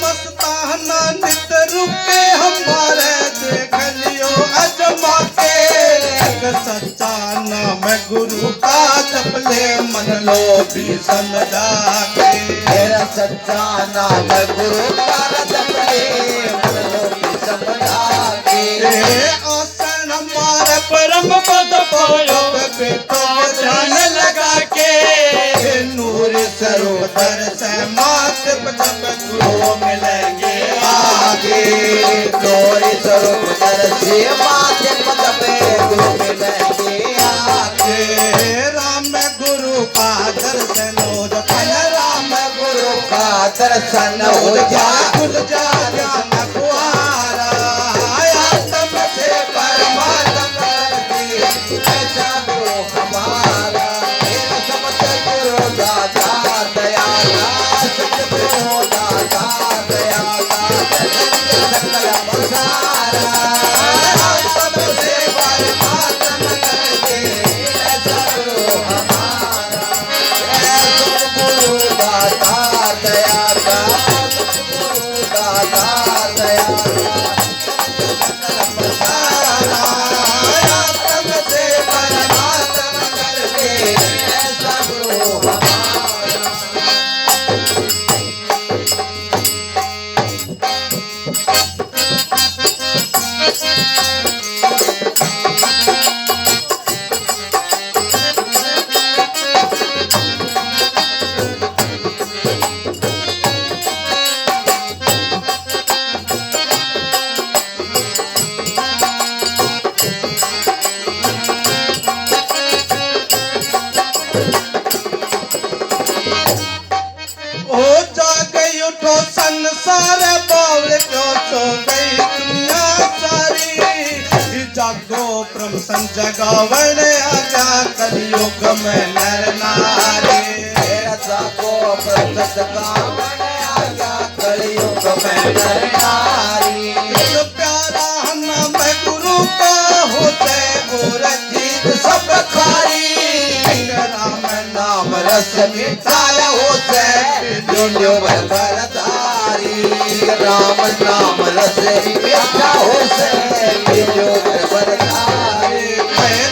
[SPEAKER 1] मस्ताना नित रुके हमारे देख लियो अजमा के एक सच्चा नाम गुरु का जपले मन लो भी समझा के
[SPEAKER 3] तेरा सच्चा नाम गुरु का जपले मन की समझा के
[SPEAKER 1] आसन हमारे परम पद पायो बेटो ध्यान लगा के नूर सरोवर से मात जब गुरु मिलेंगे
[SPEAKER 3] आगे तोरी सरोवर से माथे पद पे गुरु मिलेंगे आगे
[SPEAKER 1] राम गुरु का दर्शन हो जपन
[SPEAKER 3] राम गुरु का दर्शन हो जा
[SPEAKER 1] खुल जा ज्ञान कुआरा आया तब
[SPEAKER 3] से परमात्मा कर दे ऐसा गुरु हमारा तेरा सबसे गुरु दाता दया का सतगुरु दाता दया का सकल बसारा सबसे परमात्मा कर दे ऐसा गुरु हमारा ऐसा गुरु दाता दया का सतगुरु दाता दया का सकल बसारा सबसे परमात्मा कर दे ऐसा गुरु हमारा
[SPEAKER 1] हो जागे उठो संसार बावल क्यों सो गई दुनिया सारी जागो प्रमसन जगावण आजा कलयुग में नर नारी
[SPEAKER 3] तेरा जागो प्रसत गावन आजा कलयुग में नर नारी
[SPEAKER 1] जो प्यारा नाम गुरु का होते और जीत
[SPEAKER 3] सब खारी
[SPEAKER 1] राम
[SPEAKER 3] नाम रस मिठाया हो से जो बरदारी राम नाम रस मीठा हो से जो बरदारी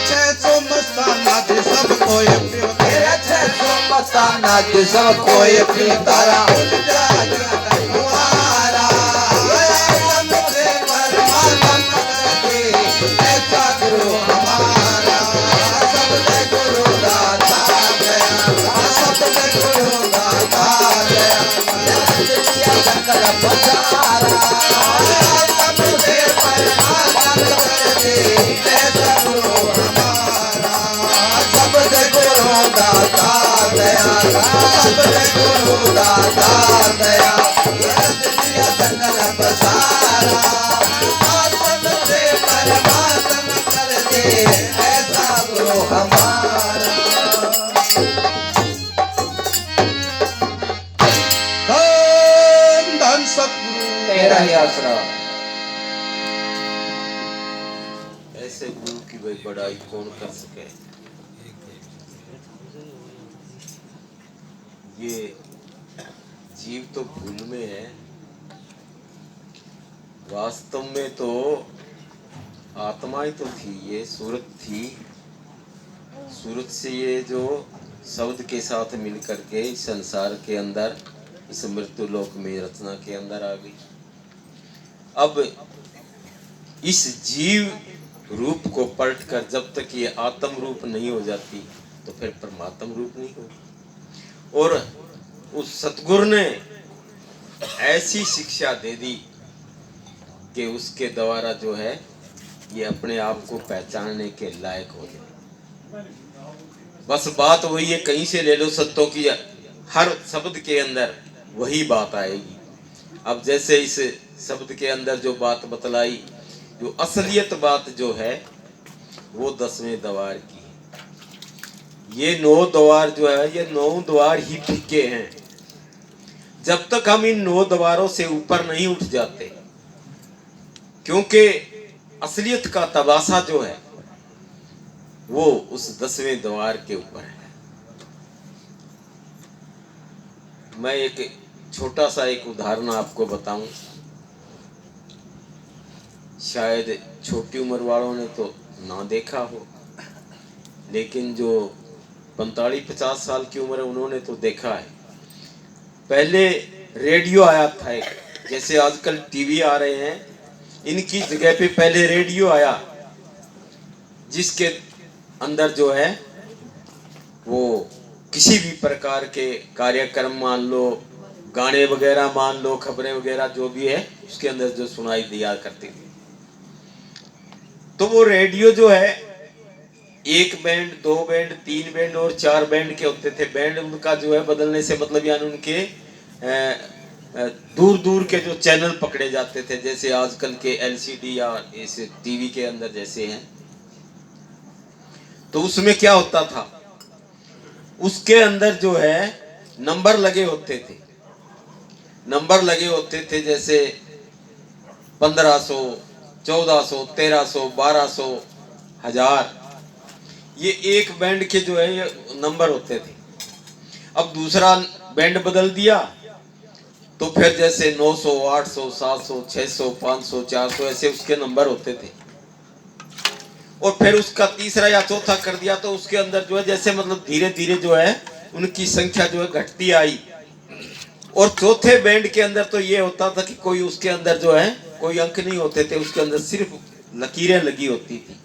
[SPEAKER 1] छे सो मस्ताना दे सब कोई पियो
[SPEAKER 3] तेरा छह सौ मस्ताना जो सब कोई पीतारा
[SPEAKER 1] कुआरा
[SPEAKER 3] सबसे परमात्मा कर दे ऐसा गुरु हमारा सबसे गुरु दाता दया सबसे गुरु दाता दया सकल बसारा सबसे परमात्मा कर दे ऐसा गुरु हमारा सबसे गुरु दाता दया सबसे गुरु दाता दया सकल बसारा सबसे परमात्मा कर दे ऐसा गुरु हमारा
[SPEAKER 1] धन सतगुरु
[SPEAKER 3] तेरा ही आसरा
[SPEAKER 2] ऐसे गुरु की भाई बड़ाई कौन कर सके। ये जीव तो भूल में है, वास्तव में तो आत्माएं तो थी, ये सूरत थी। सूरत से ये जो शब्द के साथ मिलकर के इस संसार के अंदर, इस मृत्यु लोक में रचना के अंदर आ गई। अब इस जीव रूप को पलट कर जब तक ये आत्म रूप नहीं हो जाती तो फिर परमात्म रूप नहीं होगी। और उस सतगुरु ने ऐसी शिक्षा दे दी कि उसके द्वारा जो है ये अपने आप को पहचानने के लायक हो जाए। बस बात वही है, कहीं से ले लो सत्यों की, हर शब्द के अंदर वही बात आएगी। अब जैसे इस शब्द के अंदर जो बात बतलाई, जो असलियत बात जो है वो 10वें द्वार की है। ये 9 द्वार जो है, ये 9 द्वार ही फीके हैं। जब तक हम इन 9 द्वारों से ऊपर नहीं उठ जाते, क्योंकि असलियत का तबासा जो है वो उस 10वें द्वार के ऊपर है। मैं एक छोटा सा एक उदाहरण आपको बताऊं। शायद छोटी उम्र वालों ने तो ना देखा हो, लेकिन जो 45-50 साल की उम्र है उन्होंने तो देखा है। पहले रेडियो आया था एक, जैसे आजकल टीवी आ रहे हैं, इनकी जगह पे पहले रेडियो आया, जिसके अंदर जो है वो किसी भी प्रकार के कार्यक्रम मान लो, गाने वगैरह मान लो, खबरें वगैरह जो भी है उसके अंदर जो सुनाई दिया करती थी। तो वो रेडियो जो है 1 बैंड, 2 बैंड, 3 बैंड और 4 बैंड के होते थे। बैंड उनका जो है बदलने से मतलब यानी उनके दूर दूर के जो चैनल पकड़े जाते थे, जैसे आजकल के एलसीडी या इस टीवी के अंदर जैसे हैं। तो उसमें क्या होता था, उसके अंदर जो है नंबर लगे होते थे। नंबर लगे होते थे जैसे 1500, 1400, 1300, 1200, 1000। ये एक बैंड के जो है ये नंबर होते थे। अब दूसरा बैंड बदल दिया तो फिर जैसे 900, 800, 700, 600, 500, 400 ऐसे उसके नंबर होते थे। और फिर उसका तीसरा या चौथा कर दिया तो उसके अंदर जो है जैसे मतलब धीरे धीरे जो है उनकी संख्या जो है घटती आई। और चौथे बैंड के अंदर तो ये होता था कि कोई उसके अंदर जो है कोई अंक नहीं होते थे, उसके अंदर सिर्फ लकीरें लगी होती थी।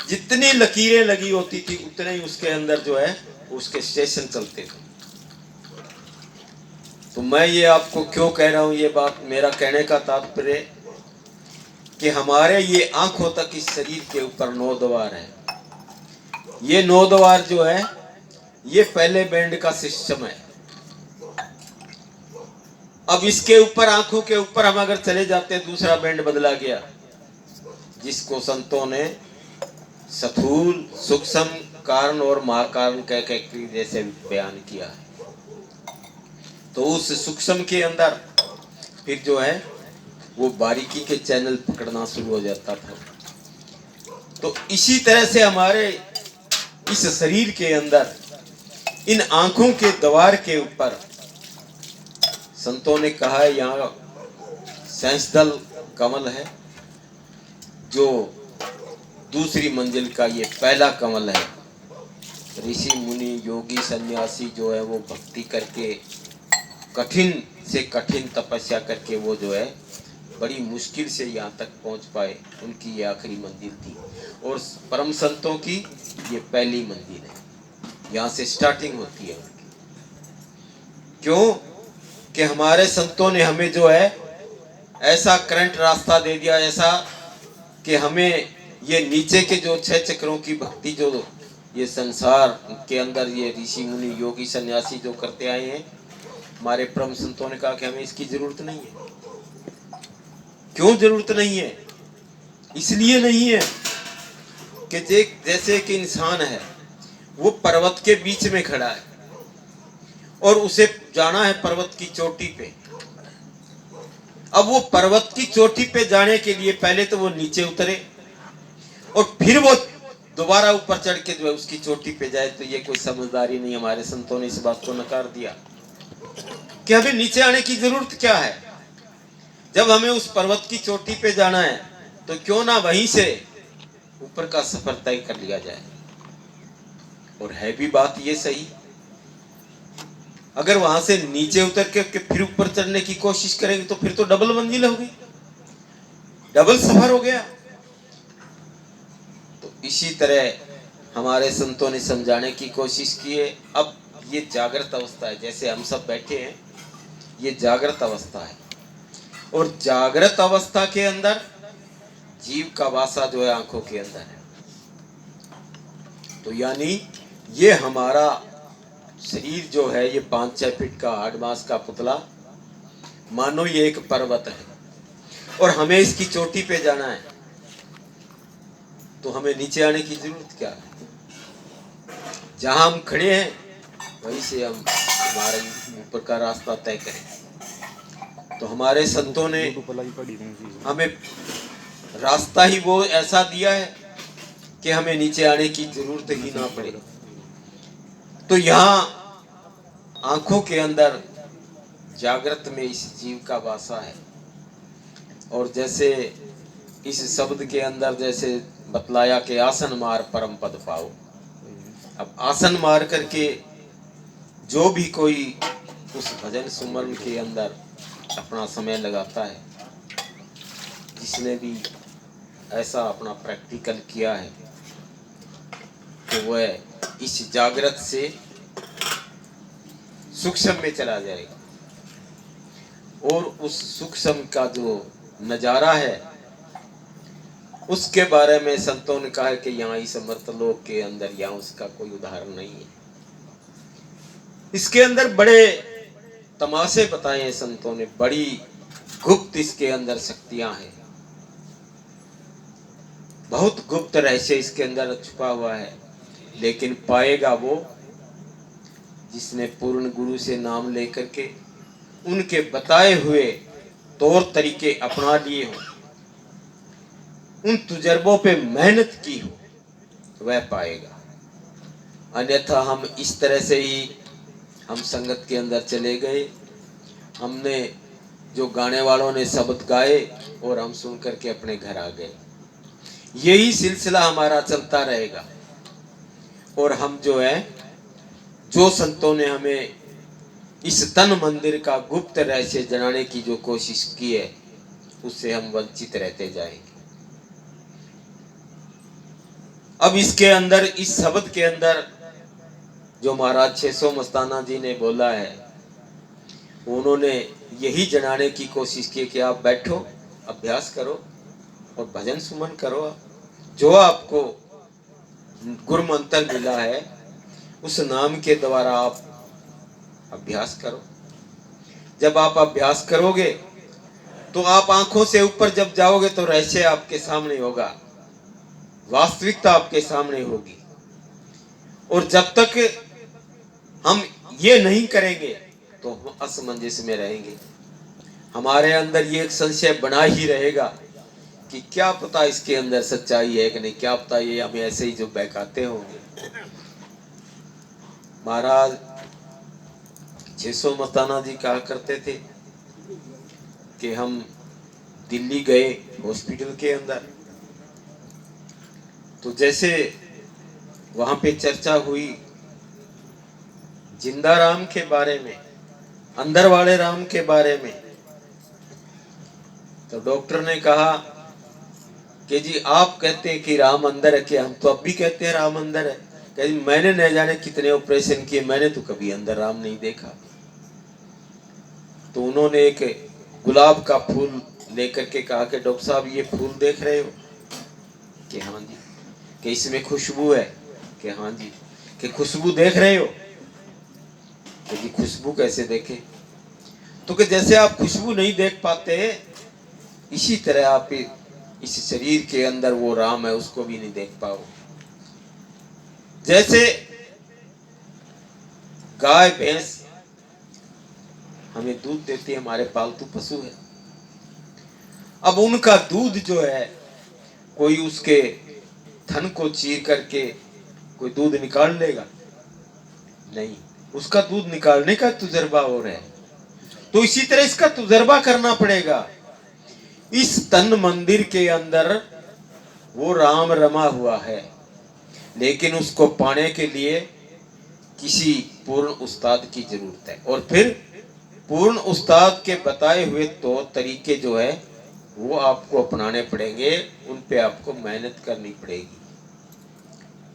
[SPEAKER 2] जितनी लकीरें लगी होती थी उतने ही उसके अंदर जो है उसके स्टेशन चलते थे। तो मैं ये आपको क्यों कह रहा हूं, ये बात मेरा कहने का तात्पर्य कि हमारे ये आंखों तक इस शरीर के ऊपर 9 द्वार है। ये 9 द्वार जो है ये पहले बैंड का सिस्टम है। अब इसके ऊपर, आंखों के ऊपर हम अगर चले जाते हैं, दूसरा बैंड बदला गया, जिसको संतों ने स्थूल, सूक्ष्म, कारण और महाकारण कह के जैसे बयान किया है। तो उस सूक्ष्म के अंदर फिर जो है वो बारीकी के चैनल पकड़ना शुरू हो जाता था। तो इसी तरह से हमारे इस शरीर के अंदर इन आंखों के द्वार के ऊपर संतों ने कहा है, यहाँ सहस्दल कमल है, जो दूसरी मंजिल का ये पहला कमल है। ऋषि मुनि योगी सन्यासी जो है वो भक्ति करके कठिन से कठिन तपस्या करके वो जो है बड़ी मुश्किल से यहाँ तक पहुँच पाए, उनकी ये आखिरी मंजिल थी। और परम संतों की ये पहली मंजिल है, यहाँ से स्टार्टिंग होती है उनकी। क्यों कि हमारे संतों ने हमें जो है ऐसा करंट रास्ता दे दिया, ऐसा कि हमें ये नीचे के जो 6 चक्रों की भक्ति जो ये संसार के अंदर ये ऋषि मुनि योगी सन्यासी जो करते आए हैं, हमारे परम संतों ने कहा कि हमें इसकी जरूरत नहीं है। क्यों जरूरत नहीं है? इसलिए नहीं है कि जैसे कि इंसान है, वो पर्वत के बीच में खड़ा है और उसे जाना है पर्वत की चोटी पे। अब वो पर्वत की चोटी पे जाने के लिए पहले तो वो नीचे उतरे और फिर वो दोबारा ऊपर चढ़ के जो है उसकी चोटी पे जाए। तो ये कोई समझदारी नहीं। हमारे संतों ने इस बात को नकार दिया कि अभी नीचे आने की जरूरत क्या है। जब हमें उस पर्वत की चोटी पे जाना है तो क्यों ना वहीं से ऊपर का सफर तय कर लिया जाए। और है भी बात ये सही। अगर वहां से नीचे उतर के फिर ऊपर चढ़ने की कोशिश करेंगे तो फिर तो डबल मंजिल होगी, डबल सफर हो गया। तो इसी तरह हमारे संतों ने समझाने की कोशिश की है। अब ये जागृत अवस्था है, जैसे हम सब बैठे हैं, ये जागृत अवस्था है। और जागृत अवस्था के अंदर जीव का वासा जो है आंखों के अंदर है। तो यानी ये हमारा शरीर जो है, ये 5-6 फीट का 8 मास का पुतला, मानो ये एक पर्वत है और हमें इसकी चोटी पे जाना है। तो हमें नीचे आने की जरूरत क्या है? जहां हम खड़े हैं वहीं से हम हमारे ऊपर का रास्ता तय करें। तो हमारे संतों ने हमें रास्ता ही वो ऐसा दिया है कि हमें नीचे आने की जरूरत ही ना पड़े। तो यहाँ आंखों के अंदर जागृत में इस जीव का वासा है। और जैसे इस शब्द के अंदर जैसे बतलाया कि आसन मार परम पद पाओ। अब आसन मार करके जो भी कोई उस भजन सुमरन के अंदर अपना समय लगाता है, जिसने भी ऐसा अपना प्रैक्टिकल किया है, तो वह इस जागृत से सूक्ष्म में चला जाएगा। और उस सूक्ष्म का जो नजारा है उसके बारे में संतों ने कहा है कि यहाँ इस अमृतलोक के अंदर यहाँ उसका कोई उदाहरण नहीं है। इसके अंदर बड़े तमाशे बताए हैं संतों ने, बड़ी गुप्त इसके अंदर शक्तियां हैं, बहुत गुप्त रहस्य इसके अंदर छुपा हुआ है। लेकिन पाएगा वो जिसने पूर्ण गुरु से नाम लेकर के उनके बताए हुए तौर तरीके अपना लिए हो, उन तजुर्बों पे मेहनत की हो, वह पाएगा। अन्यथा हम इस तरह से ही हम संगत के अंदर चले गए, हमने जो गाने वालों ने शब्द गाए और हम सुन करके अपने घर आ गए, यही सिलसिला हमारा चलता रहेगा। और हम जो है, जो संतों ने हमें इस तन मंदिर का गुप्त रहस्य जनाने की जो कोशिश की है, उससे हम वंचित रहते जाएंगे। अब इसके अंदर, इस शब्द के अंदर जो महाराज 600 मस्ताना जी ने बोला है, उन्होंने यही जनाने की कोशिश की कि आप बैठो, अभ्यास करो और भजन सुमन करो। जो आपको गुरु मंत्र मिला है उस नाम के द्वारा आप अभ्यास करो। जब आप अभ्यास करोगे तो आप आंखों से ऊपर जब जाओगे तो रहस्य आपके सामने होगा, वास्तविकता आपके सामने होगी। और जब तक हम ये नहीं करेंगे तो हम असमंजस में रहेंगे। हमारे अंदर ये एक संशय बना ही रहेगा कि क्या पता इसके अंदर सच्चाई है कि नहीं, क्या पता ये हमें ऐसे ही जो बहकाते होंगे। महाराज 600 मस्ताना जी कहा करते थे कि हम दिल्ली गए हॉस्पिटल के अंदर, तो जैसे वहां पे चर्चा हुई जिंदा राम के बारे में, अंदर वाले राम के बारे में, तो डॉक्टर ने कहा कि जी आप कहते हैं कि राम अंदर है, कि हम तो अब भी कहते हैं राम अंदर है। कहे मैंने न जाने कितने ऑपरेशन किए, मैंने तो कभी अंदर राम नहीं देखा। तो उन्होंने एक गुलाब का फूल लेकर के कहा कि डॉक्टर साहब ये फूल देख रहे हो? कि हाँ जी। कि इसमें खुशबू है? कि हाँ जी। कि खुशबू देख रहे हो? कि जी खुशबू कैसे देखें? तो कि जैसे आप खुशबू नहीं देख पाते, इसी तरह आप इस शरीर के अंदर वो राम है उसको भी नहीं देख पाओ। जैसे गाय भैंस हमें दूध देती है, हमारे पालतू पशु है। अब उनका दूध जो है, कोई उसके थन को चीर करके कोई दूध निकाल लेगा? नहीं, उसका दूध निकालने का तजुर्बा हो रहा है। तो इसी तरह इसका तजुर्बा करना पड़ेगा इस तन मंदिर के अंदर वो राम रमा हुआ है, लेकिन उसको पाने के लिए किसी पूर्ण उस्ताद की जरूरत है। और फिर पूर्ण उस्ताद के बताए हुए तौर तरीके जो है वो आपको अपनाने पड़ेंगे, उन पे आपको मेहनत करनी पड़ेगी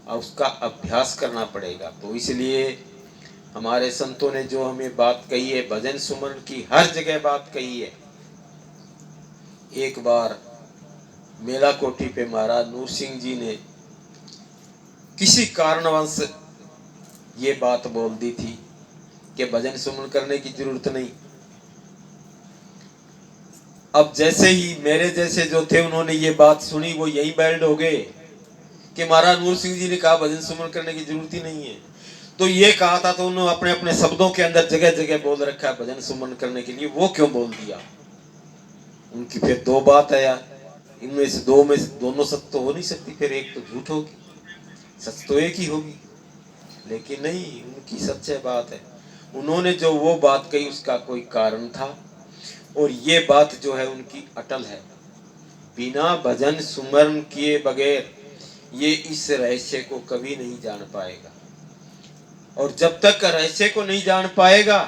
[SPEAKER 2] और उसका अभ्यास करना पड़ेगा। तो इसलिए हमारे संतों ने जो हमें बात कही है, भजन सुमरन की हर जगह बात कही है। एक बार मेला कोठी पे महाराज नूर सिंह जी ने किसी कारणवश ये बात बोल दी थी कि भजन सुमरन करने की जरूरत नहीं। अब जैसे ही मेरे जैसे जो थे उन्होंने ये बात सुनी, वो यही बैल्ड हो गए कि महाराज नूर सिंह जी ने कहा भजन सुमरन करने की जरूरत ही नहीं है। तो ये कहा था तो उन्होंने अपने अपने शब्दों के अंदर जगह जगह बोल रखा है भजन सुमरन करने के लिए, वो क्यों बोल दिया? उनकी फिर दो बात है यार, इनमें से दो में से दोनों सच तो हो नहीं सकती, फिर एक तो झूठ होगी, सच तो एक ही होगी। लेकिन नहीं, उनकी सच्चाई बात है। उन्होंने जो वो बात कही उसका कोई कारण था, और ये बात जो है उनकी अटल है। बिना भजन सुमरन किए बगैर ये इस रहस्य को कभी नहीं जान पाएगा, और जब तक रहस्य को नहीं जान पाएगा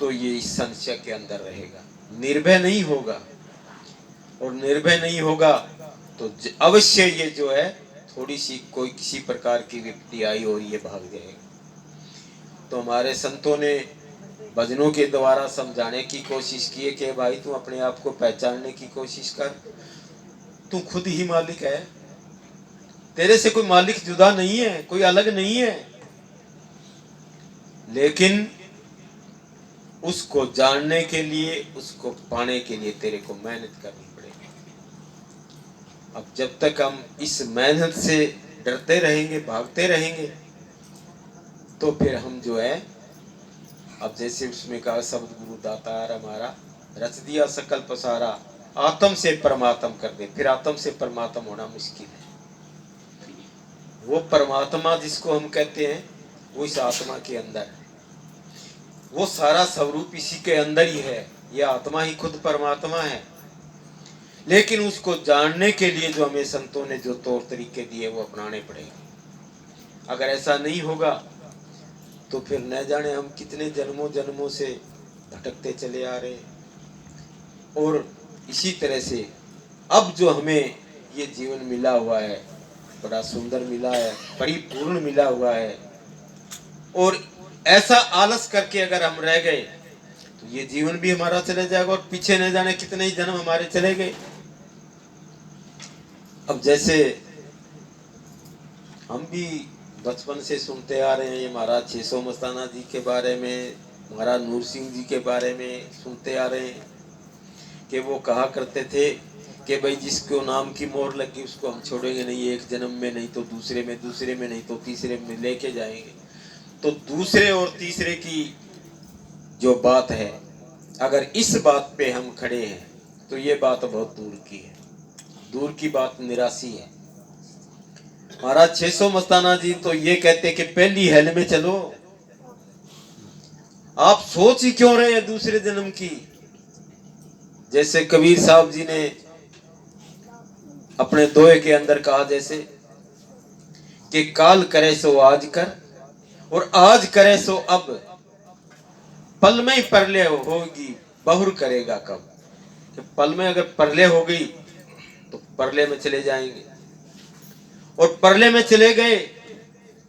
[SPEAKER 2] तो ये इस संशय के अंदर रहेगा, निर्भय नहीं होगा। और निर्भय नहीं होगा तो अवश्य ये जो है थोड़ी सी कोई किसी प्रकार की विपत्ति आई और ये भाग जाएगा। तो हमारे संतों ने भजनों के द्वारा समझाने की कोशिश की है कि भाई तू अपने आप को पहचानने की कोशिश कर, तू खुद ही मालिक है, तेरे से कोई मालिक जुदा नहीं है, कोई अलग नहीं है। लेकिन उसको जानने के लिए, उसको पाने के लिए तेरे को मेहनत करनी पड़ेगी। अब जब तक हम इस मेहनत से डरते रहेंगे, भागते रहेंगे, तो फिर हम जो है, अब जैसे उसमें कहा शब्द गुरु दातार हमारा रच दिया सकल पसारा, आत्म से परमात्म कर दे, फिर आत्म से परमात्म होना मुश्किल है। वो परमात्मा जिसको हम कहते हैं वो इस आत्मा के अंदर है, वो सारा स्वरूप इसी के अंदर ही है, यह आत्मा ही खुद परमात्मा है। लेकिन उसको जानने के लिए जो हमें संतों ने जो तौर तरीके दिए वो अपनाने पड़ेंगे। अगर ऐसा नहीं होगा तो फिर न जाने हम कितने जन्मों जन्मों से भटकते चले आ रहे हैं। और इसी तरह से अब जो हमें ये जीवन मिला हुआ है, बड़ा सुंदर मिला है, परिपूर्ण मिला हुआ है, और ऐसा आलस करके अगर हम रह गए तो ये जीवन भी हमारा चले जाएगा और पीछे न जाने कितने ही जन्म हमारे चले गए। अब जैसे हम भी बचपन से सुनते आ रहे हैं ये महाराज 600 मस्ताना जी के बारे में, महाराज नूर सिंह जी के बारे में सुनते आ रहे हैं कि वो कहा करते थे कि भाई जिसको नाम की मोहर लगी उसको हम छोड़ेंगे नहीं, एक जन्म में नहीं तो दूसरे में, दूसरे में नहीं तो तीसरे में लेके जाएंगे। तो दूसरे और तीसरे की जो बात है, अगर इस बात पे हम खड़े हैं तो ये बात बहुत दूर की है, दूर की बात निराशी है। महाराज 600 मस्ताना जी तो ये कहते कि पहली हेल में चलो, आप सोच ही क्यों रहे हैं दूसरे जन्म की। जैसे कबीर साहब जी ने अपने दोहे के अंदर कहा जैसे कि काल करे सो आज कर और आज करे सो अब, पल में ही परले होगी बहुर करेगा कब। कि पल में अगर परले हो गई तो परले में चले जाएंगे, और परले में चले गए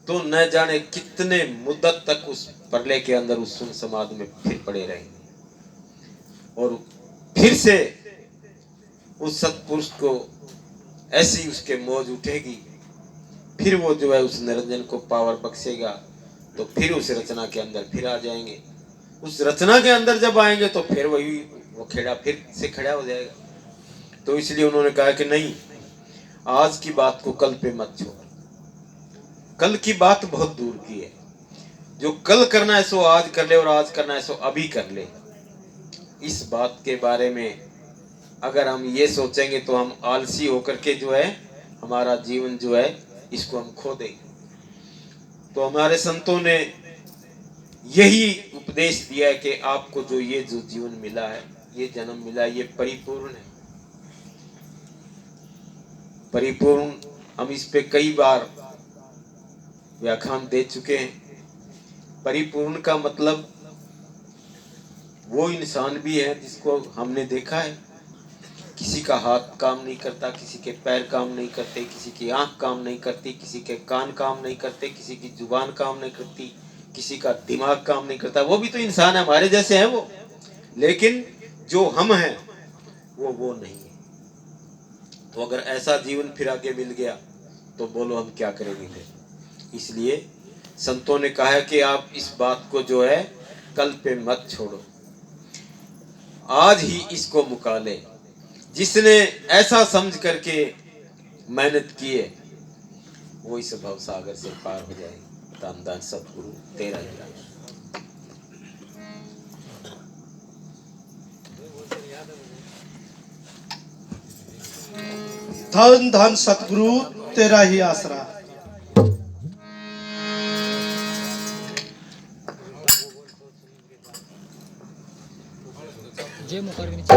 [SPEAKER 2] तो न जाने कितने मुद्दत तक उस परले के अंदर उस सुन समाधि में फिर पड़े रहेंगे। और फिर से उस सत्पुरुष को ऐसी उसके मौज उठेगी, फिर वो जो है उस निरंजन को पावर बख्शेगा, तो फिर उस रचना के अंदर फिर आ जाएंगे। उस रचना के अंदर जब आएंगे तो फिर वही वो खेड़ा फिर से खड़ा हो जाएगा। तो इसलिए उन्होंने कहा कि नहीं, आज की बात को कल पे मत छोड़, कल की बात बहुत दूर की है। जो कल करना है सो आज कर ले, और आज करना है सो अभी कर ले। इस बात के बारे में अगर हम ये सोचेंगे तो हम आलसी होकर के जो है हमारा जीवन जो है इसको हम खो देंगे। तो हमारे संतों ने यही उपदेश दिया है कि आपको जो ये जो जीवन मिला है ये जन्म मिला ये परिपूर्ण है, परिपूर्ण। हम इस पे कई बार व्याख्यान दे चुके हैं। परिपूर्ण का मतलब वो इंसान भी है जिसको हमने देखा है किसी का हाथ काम नहीं करता, किसी के पैर काम नहीं करते, किसी की आंख काम नहीं करती, किसी के कान काम नहीं करते, किसी की जुबान काम नहीं करती, किसी का दिमाग काम नहीं करता। वो भी तो इंसान है, हमारे जैसे हैं वो, लेकिन जो हम हैं वो नहीं है। तो अगर ऐसा जीवन फिर आगे मिल गया तो बोलो हम क्या करेंगे फिर। इसलिए संतों ने कहा है कि आप इस बात को जो है कल पे मत छोड़ो, आज ही इसको मुका ले। जिसने ऐसा समझ करके मेहनत की है वो इस भव सागर से पार हो जाएगी। दान दान सतगुरु तेरा ही राज।
[SPEAKER 4] धन धन सतगुरु तेरा ही आसरा।
[SPEAKER 5] जय मुखार के नीचे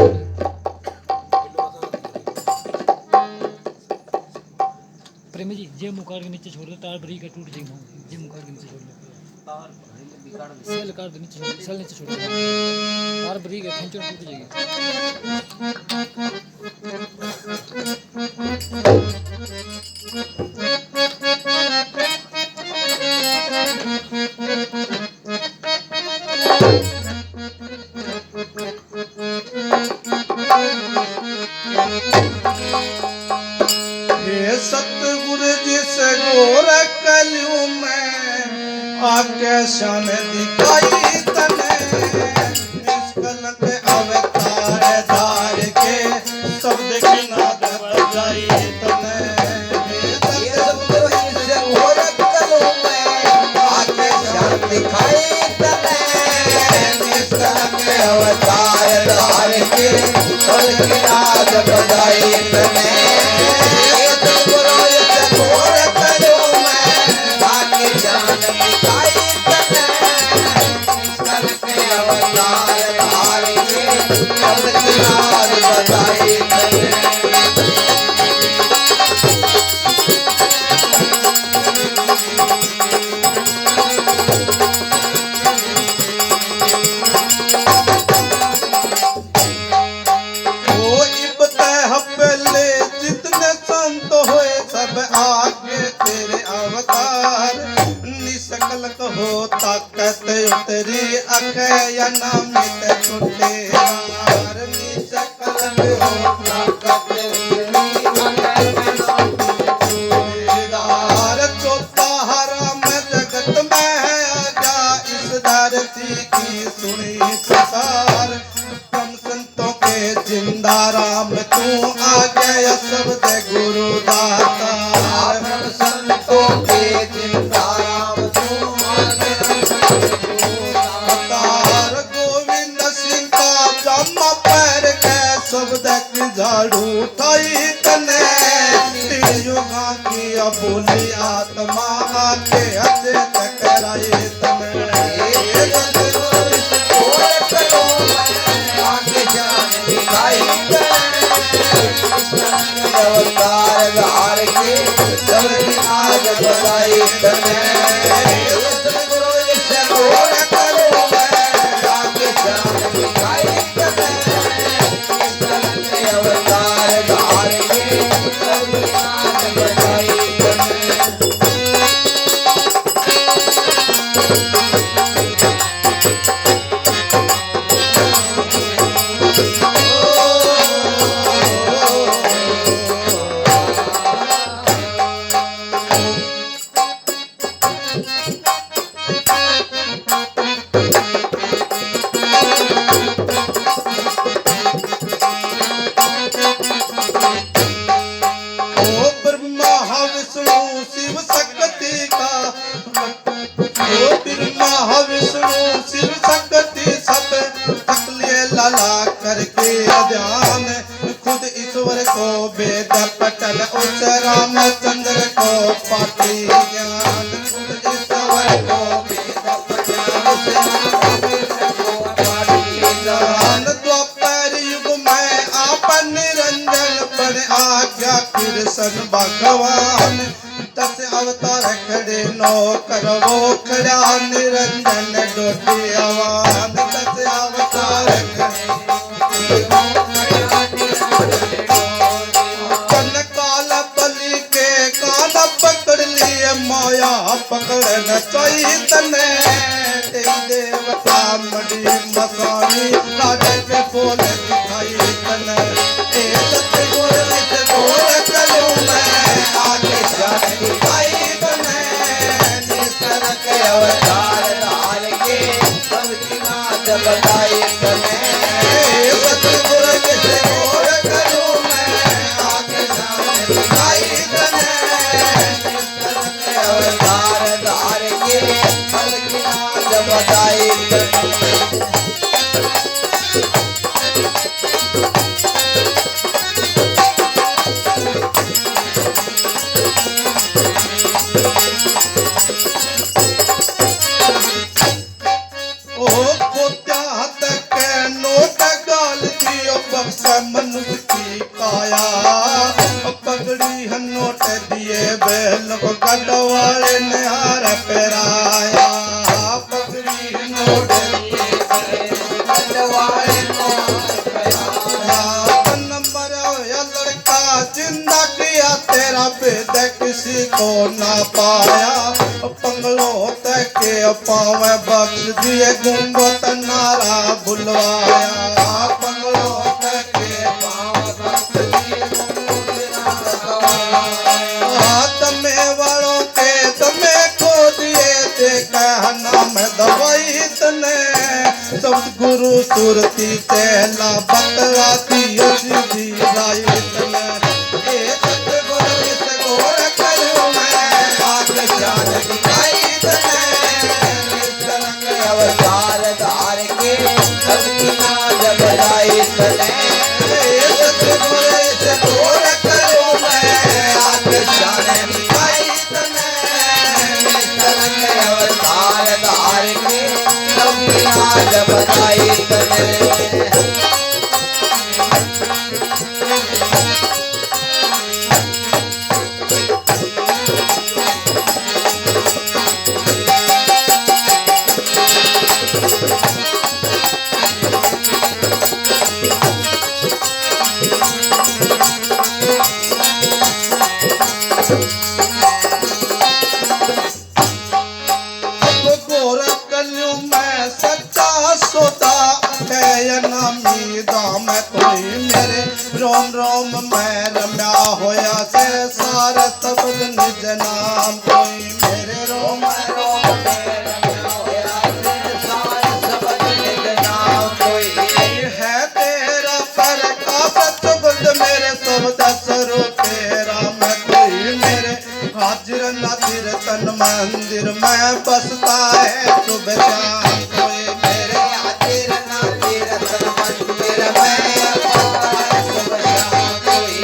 [SPEAKER 5] प्रेमी जी, जय मुखार के नीचे छोड़ दो, तार ब्रेक का टूट जाएगा। जय मुखार के नीचे छोड़ दो, तार सेल कार के नीचे छोड़ दो, सेल नीचे छोड़ दो, तार ब्रेक है खींचो टूट जाएगी।
[SPEAKER 4] हे सतगुरु जिस गोर कलयु में आके शान दिखाई तने, निष्कलंक अवतार धार के शब्द की नाद बजाई तने।
[SPEAKER 3] हे सतगुरु जिस गोर कलयु में आके शान दिखाई तने, निष्कलंक अवतार धार के शब्द की नाद बजाई तने।
[SPEAKER 4] जितने संत होए सब आगे तेरे अवतार, निष्कलंक हो ताकत उतरी अखय नामित छुटे हार। निष्कलंक हो ताकत उतरी चौथा हरा में जगत में है आजा, इस धरती की सुनी पुकार। संतों के जिंदा राम तू आ गया शब्द गुरु दाता। संतों के जिंदा राम तू आ गया गोविंद सिंह का जमा पैर के शब्द की झाड़ू उठाई तने। युगा की अबोली आत्मा आके हज टकराई तने। अवतार धार के सबकी नाद बजाई तने। सतगुरु जिस गोर कलयु में आके शान दिखाई तने, अवतार धार के सबकी नाद बजाई तने। शिव शक्ति का ओ ब्रह्मा विष्णु शिव शक्ति सब तकलिए लाला करके ध्यान। खुद ईश्वर को वेद पटल उस रामचंद्र को पाटी ज्ञान। खुद ईश्वर को वेद पटल उस रामचंद्र को पाटी ज्ञान। द्वापर कृष्ण भगवान 10 अवतार खड़े नो करवो खड़ा निरंजन डोटी आवान 10 अवतार कन काल बलि के कान पकड़ लिए माया पकड़न चैतने देवता मड़ी मसानी राजे के बोल दिखाई तने ए सतगुर इस गोर कलू में आगे जाने दिखाई तने
[SPEAKER 3] निस्तर के अवतार धार के सबकी नाच बताई तने
[SPEAKER 4] ए सतगुर इस गोर कलू में आगे जाने दिखाई तने
[SPEAKER 3] निस्तर के अवतार धार के सबकी नाच बताई तने
[SPEAKER 4] ओ पोत्या तक नोट गाल दियो बक्स मनुष्य की काया पगड़ी नोट दिए बैल को गडवाले ने हार पेराया पगड़ी नोट
[SPEAKER 3] गडवाले को
[SPEAKER 4] नंबर या लड़का जिंदा किया तेरा बेद किसी को ना पाया पंगलो तक के पावे बख्श दिए गुंबत नारा बुलवाया पंगलो तक के पावे बख्श दिए हाथ में वालों के तमें खो दिए देखा नाम दवाई तने सब गुरु सुरती तेला बतलाती सीधी लाई तने ए सतगुरु इस गोर कलू में आगे जान दिखाई तने
[SPEAKER 3] निस्तर के अवतार धार के सबकी नाच बताई तने
[SPEAKER 4] ए सतगुरु इस गोर कलू में आगे जान दिखाई तने
[SPEAKER 3] निस्तर के अवतार धार के सबकी नाच बताई तने
[SPEAKER 4] गोर कलयु में सच्चा सोता है नामी दाम कोई मेरे रोम रोम में रम्या होया से सारे सबद निज नाम कोई मेरे रोम
[SPEAKER 3] रोम में रम्या होया से सारे सबद निज नाम कोई
[SPEAKER 4] है तेरा प्रकाश चुगल मेरे शब्द स्वरूप तेरा मैं कोई मेरे हाजिर नाजिर तन मंदिर में बसता है सुबह शाम कोई मेरे
[SPEAKER 3] हाजिर नाजिर तन मंदिर में बसता है सुबह शाम कोई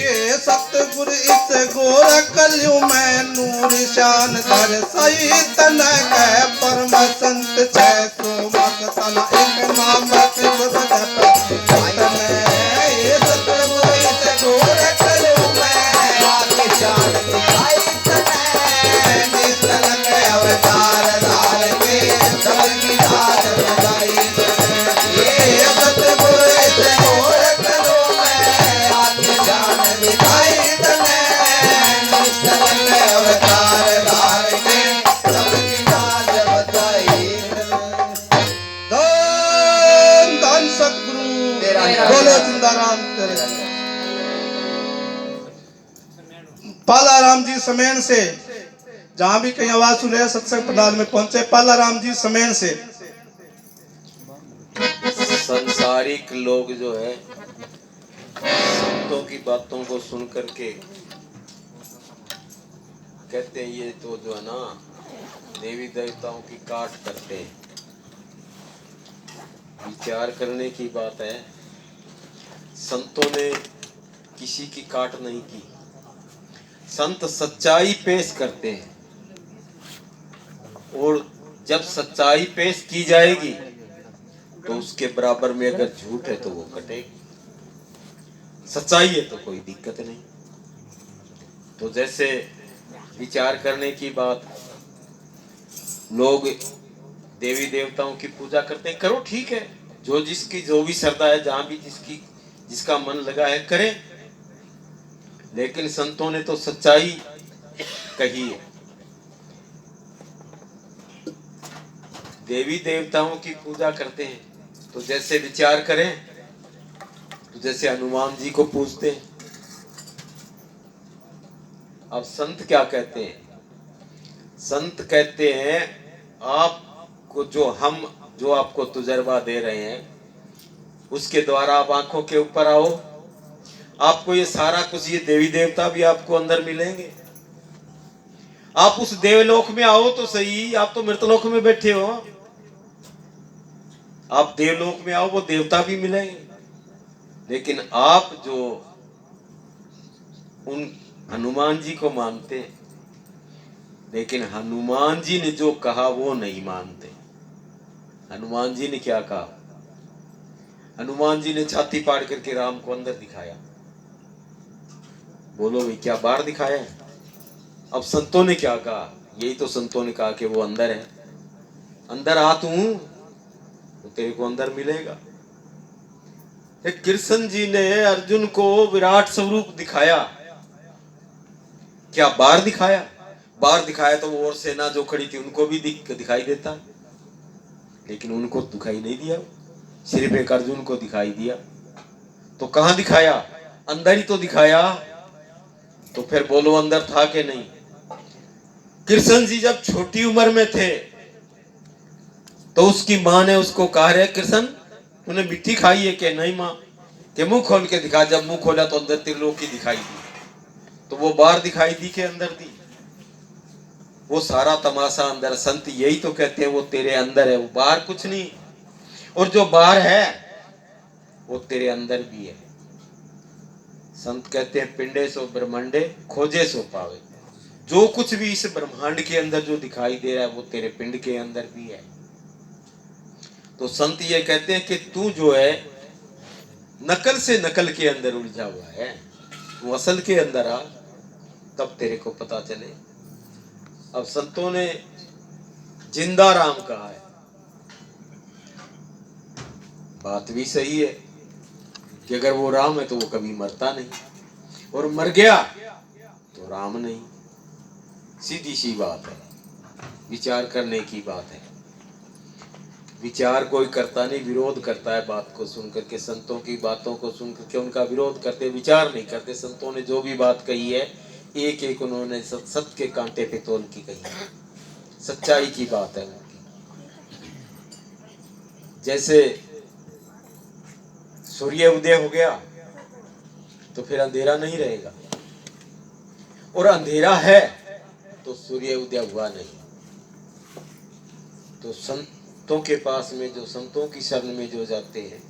[SPEAKER 4] ये सतगुरु इस गोर कलयु में नूर शान धर सही तन कह परम संत छह सो मत तना एक नाम शिव भगत तन ये सतगुरु इस गोर कलयु में
[SPEAKER 3] आगे जान दिखाई तने निस्तर के अवतार धार के सबकी नाच बताई तने
[SPEAKER 4] ये सतगुरु इस गोर कलयु
[SPEAKER 3] में आगे जान दिखाई तने निस्तर के अवतार धार के सबकी नाच बताई तने
[SPEAKER 4] धन धन सतगुरु
[SPEAKER 3] तेरा
[SPEAKER 4] बोलो जिंदाराम तेरे पालाराम जी समेन से जहां भी कहीं आवाज सुन रहे सत्संग पंडाल में पहुंचे पालाराम जी समेन से
[SPEAKER 2] संसारिक लोग जो है संतों की बातों को सुन करके कहते हैं ये तो जो है ना देवी देवताओं की काट करते हैं। विचार करने की बात है, संतों ने किसी की काट नहीं की। संत सच्चाई पेश करते हैं और जब सच्चाई पेश की जाएगी तो उसके बराबर में अगर झूठ है तो वो कटेगी, सच्चाई है तो कोई दिक्कत नहीं। तो जैसे विचार करने की बात, लोग देवी देवताओं की पूजा करते हैं, करो ठीक है, जो जिसकी जो भी श्रद्धा है, जहां भी जिसका मन लगा है करे, लेकिन संतों ने तो सच्चाई कही है। देवी देवताओं की पूजा करते हैं तो जैसे विचार करें, तो जैसे हनुमान जी को पूजते हैं। अब संत क्या कहते हैं? संत कहते हैं आपको जो आपको तजुर्बा दे रहे हैं, उसके द्वारा आप आंखों के ऊपर आओ, आपको ये सारा कुछ, ये देवी देवता भी आपको अंदर मिलेंगे। आप उस देवलोक में आओ तो सही, आप तो मृतलोक में बैठे हो, आप देवलोक में आओ, वो देवता भी मिलेंगे। लेकिन आप जो उन हनुमान जी को मानते, लेकिन हनुमान जी ने जो कहा वो नहीं मानते। हनुमान जी ने क्या कहा? हनुमान जी ने छाती पाड़ करके राम को अंदर दिखाया। बोलो भाई, क्या बाहर दिखाया है? अब संतों ने क्या कहा? यही तो संतों ने कहा कि वो अंदर है। अंदर आ तू, तो तेरे को अंदर मिलेगा। कृष्ण जी ने अर्जुन को विराट स्वरूप दिखाया, क्या बाहर दिखाया? बाहर दिखाया तो वो और सेना जो खड़ी थी उनको भी दिखाई देता, लेकिन उनको दिखाई नहीं दिया, सिर्फ एक अर्जुन को दिखाई दिया। तो कहां दिखाया? अंदर ही तो दिखाया। तो फिर बोलो अंदर था कि नहीं? कृष्ण जी जब छोटी उम्र में थे तो उसकी मां ने उसको कहा, रे कृष्ण तूने मिट्टी खाई है कि नहीं मां? के मुंह खोल के दिखा। जब मुंह खोला तो अंदर त्रिलोक की दिखाई दी। तो वो बाहर दिखाई दी के अंदर दी? वो सारा तमाशा अंदर। संत यही तो कहते हैं वो तेरे अंदर है, वो बाहर कुछ नहीं। और जो बाहर है वो तेरे अंदर भी है। संत कहते हैं पिंडे सो ब्रह्मांडे खोजे सो पावे। जो कुछ भी इस ब्रह्मांड के अंदर जो दिखाई दे रहा है वो तेरे पिंड के अंदर भी है। तो संत ये कहते हैं कि तू जो है नकल से नकल के अंदर उलझा हुआ है, तू असल के अंदर आ, तब तेरे को पता चले। अब संतों ने जिंदा राम कहा है, बात भी सही है कि अगर वो राम है तो वो कभी मरता नहीं, और मर गया तो राम नहीं। सीधी सी बात है, विचार करने की बात है। विचार कोई करता नहीं, विरोध करता है बात को सुनकर के, संतों की बातों को सुनकर के उनका विरोध करते, विचार नहीं करते। संतों ने जो भी बात कही है एक एक उन्होंने सत्य के कांटे पे तोल की कही है, सच्चाई की बात है उनकी। जैसे सूर्य उदय हो गया तो फिर अंधेरा नहीं रहेगा, और अंधेरा है तो सूर्य उदय हुआ नहीं। तो संतों के पास में, जो संतों की शरण में जो जाते हैं,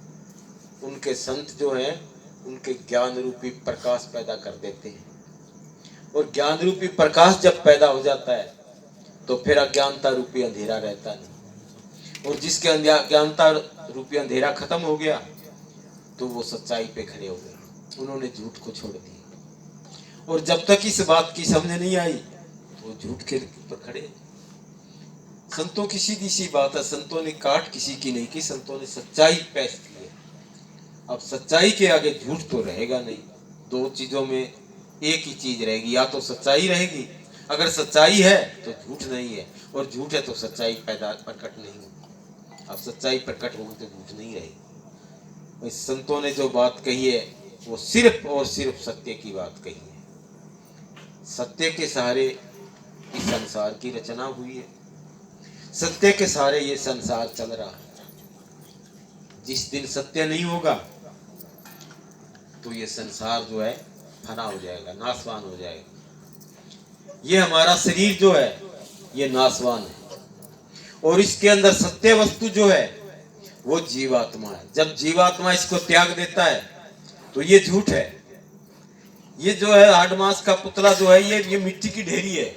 [SPEAKER 2] उनके संत जो हैं उनके ज्ञान रूपी प्रकाश पैदा कर देते हैं। और ज्ञान रूपी प्रकाश जब पैदा हो जाता है तो फिर अज्ञानता रूपी अंधेरा रहता नहीं। और जिसके अज्ञानता रूपी अंधेरा खत्म हो गया तो वो सच्चाई पे खड़े हो गए, उन्होंने झूठ को छोड़ दिया। और जब तक इस बात की समझ नहीं आई तो झूठ के ऊपर खड़े। संतों की सीधी सी बात है, संतों ने काट किसी की नहीं की, संतों ने सच्चाई पेश की है। अब सच्चाई के आगे झूठ तो रहेगा नहीं। दो चीजों में एक ही चीज रहेगी, या तो सच्चाई रहेगी, अगर सच्चाई है तो झूठ नहीं है, और झूठ है तो सच्चाई प्रकट नहीं होगी। अब सच्चाई प्रकट होगी तो झूठ नहीं रहेगी। संतों ने जो बात कही है वो सिर्फ और सिर्फ सत्य की बात कही है। सत्य के सहारे इस संसार की रचना हुई है, सत्य के सहारे ये संसार चल रहा है। जिस दिन सत्य नहीं होगा तो ये संसार जो है फना हो जाएगा, नाशवान हो जाएगा। ये हमारा शरीर जो है ये नाशवान है, और इसके अंदर सत्य वस्तु जो है वो जीवात्मा है। जब जीवात्मा इसको त्याग देता है तो ये झूठ है। ये जो है हाड मास का पुतला जो है ये मिट्टी की ढेरी है,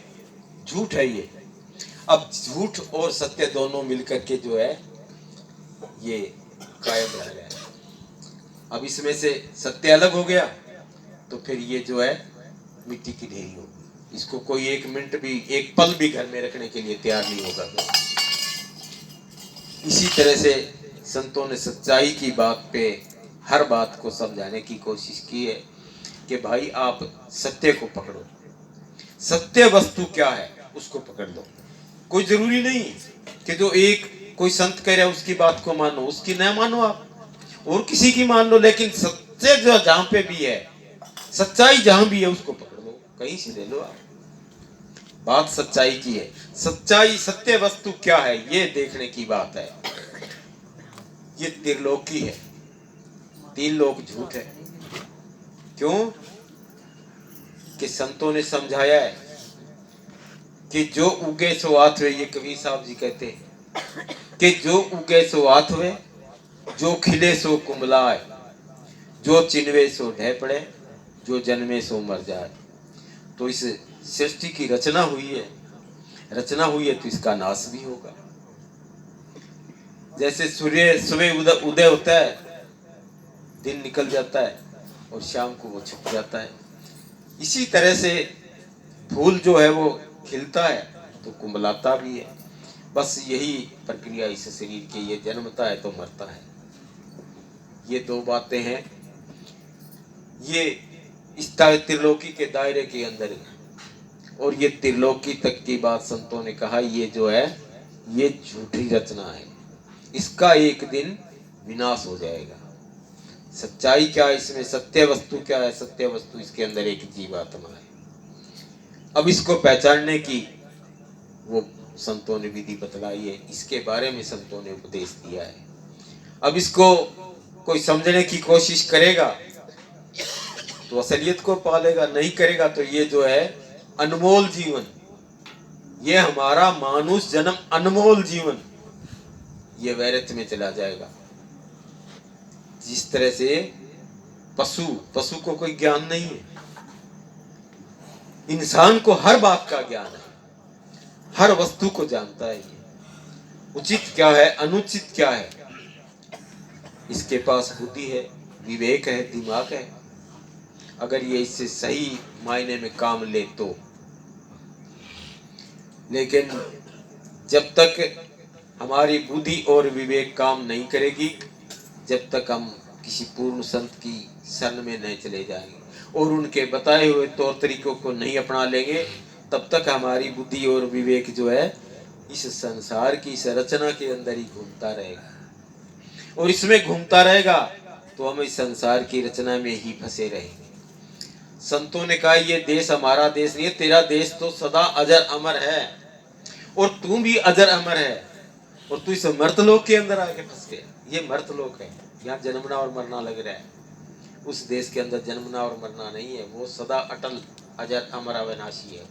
[SPEAKER 2] झूठ है ये। अब झूठ और सत्य दोनों मिलकर के जो है ये कायम रह गया है। अब इसमें से सत्य अलग हो गया तो फिर ये जो है मिट्टी की ढेरी होगी। इसको कोई एक मिनट भी, एक पल भी घर में रखने के लिए तैयार नहीं होगा। इसी तरह से संतों ने सच्चाई की बात पे हर बात को समझाने की कोशिश की है कि भाई आप सत्य को पकड़ो, सत्य वस्तु क्या है उसको पकड़ लो। कोई जरूरी नहीं कि जो एक कोई संत कह रहा है उसकी बात को मानो, उसकी न मानो आप, और किसी की मान लो, लेकिन सत्य जो जहां पे भी है, सच्चाई जहां भी है उसको पकड़ लो, कहीं से ले लो आप। बात सच्चाई की है, सच्चाई सत्य वस्तु क्या है ये देखने की बात है। ये त्रिलोकी है, तीन लोग झूठ है। क्यों? कि संतों ने समझाया है कि जो उगे सो आठ हुए, ये कबीर साहब जी कहते हैं कि जो उगे सो आठ हुए, जो खिले सो कुंभलाए, जो चिन्हवे सो ढह पड़े, जो जन्मे सो मर जाए। तो इस सृष्टि की रचना हुई है, तो इसका नाश भी होगा। जैसे सूर्य सुबह उदय होता है, दिन निकल जाता है और शाम को वो छुप जाता है। इसी तरह से फूल जो है वो खिलता है तो कुंभलाता भी है। बस यही प्रक्रिया इस शरीर की, ये जन्मता है तो मरता है। ये दो बातें हैं, ये इस त्रिलोकी के दायरे के अंदर है। और ये त्रिलोकी तक की बात संतों ने कहा, ये जो है ये झूठी रचना है, इसका एक दिन विनाश हो जाएगा। सच्चाई क्या है इसमें, सत्य वस्तु क्या है? सत्य वस्तु इसके अंदर एक जीवात्मा है। अब इसको पहचानने की वो संतों ने विधि बतलाई है, इसके बारे में संतों ने उपदेश दिया है। अब इसको कोई समझने की कोशिश करेगा तो असलियत को पालेगा, नहीं करेगा तो ये जो है अनमोल जीवन, ये हमारा मानुष जन्म अनमोल जीवन, ये वैरत में चला जाएगा। जिस तरह से पशु को कोई ज्ञान नहीं है, इंसान को हर बात का ज्ञान है, हर वस्तु को जानता है। ये उचित क्या है, अनुचित क्या है, इसके पास बुद्धि है, विवेक है, दिमाग है। अगर ये इससे सही मायने में काम ले तो। लेकिन जब तक हमारी बुद्धि और विवेक काम नहीं करेगी, जब तक हम किसी पूर्ण संत की शरण में नहीं चले जाएंगे और उनके बताए हुए तौर तरीकों को नहीं अपना लेंगे, तब तक हमारी बुद्धि और विवेक जो है इस संसार की इस रचना के अंदर ही घूमता रहेगा। और इसमें घूमता रहेगा तो हम इस संसार की रचना में ही फंसे रहेंगे। संतों ने कहा ये देश हमारा देश नहीं है, तेरा देश तो सदा अजर अमर है और तू भी अजर अमर है, और तू इस मर्तलोक के अंदर आके फंस गया। ये मर्तलोक है, यहाँ जन्मना और मरना लग रहा है। उस देश के अंदर जन्मना और मरना नहीं है, वो सदा अटल अजर अमर अविनाशी है।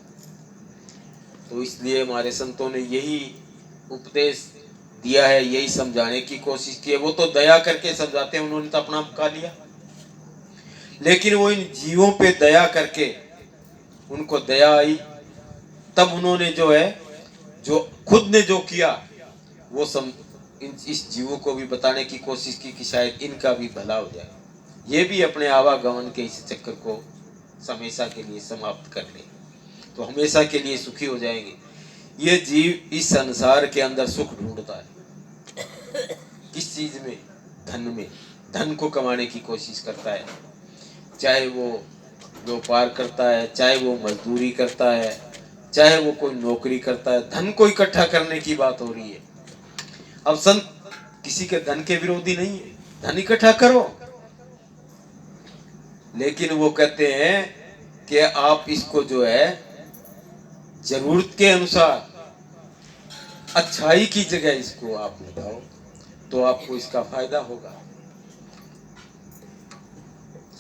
[SPEAKER 2] तो इसलिए हमारे संतों ने यही उपदेश दिया है, यही समझाने की कोशिश की है। वो तो दया करके समझाते हैं, उन्होंने तो अपना मुका लिया, लेकिन वो इन जीवों पे दया करके, उनको दया आई, तब उन्होंने जो है, जो खुद ने जो किया वो इस जीवों को भी बताने की कोशिश की कि शायद इनका भी भला हो जाए, ये भी अपने आवागमन के इस चक्कर को हमेशा के लिए समाप्त कर ले, तो हमेशा के लिए सुखी हो जाएंगे। ये जीव इस संसार के अंदर सुख ढूंढता है, किस चीज में? धन में। धन को कमाने की कोशिश करता है, चाहे वो व्यापार करता है, चाहे वो मजदूरी करता है, चाहे वो कोई नौकरी करता है, धन को इकट्ठा करने की बात हो रही है। अब संत किसी के धन के विरोधी नहीं है, धन इकट्ठा करो, लेकिन वो कहते हैं कि आप इसको जो है जरूरत के अनुसार अच्छाई की जगह इसको आप लगाओ, तो आपको इसका फायदा होगा।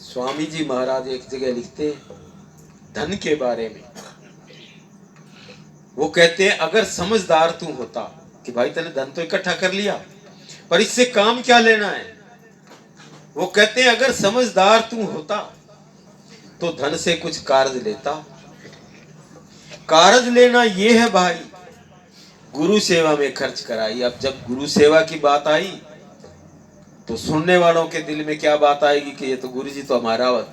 [SPEAKER 2] स्वामी जी महाराज एक जगह लिखते धन के बारे में, वो कहते हैं अगर समझदार तू होता कि भाई तूने धन तो इकट्ठा कर लिया, पर इससे काम क्या लेना है, वो कहते हैं अगर समझदार तू होता तो धन से कुछ कार्य लेता। कार्य लेना ये है भाई, गुरु सेवा में खर्च कराई। अब जब गुरु सेवा की बात आई तो सुनने वालों के दिल में क्या बात आएगी कि ये तो गुरु जी तो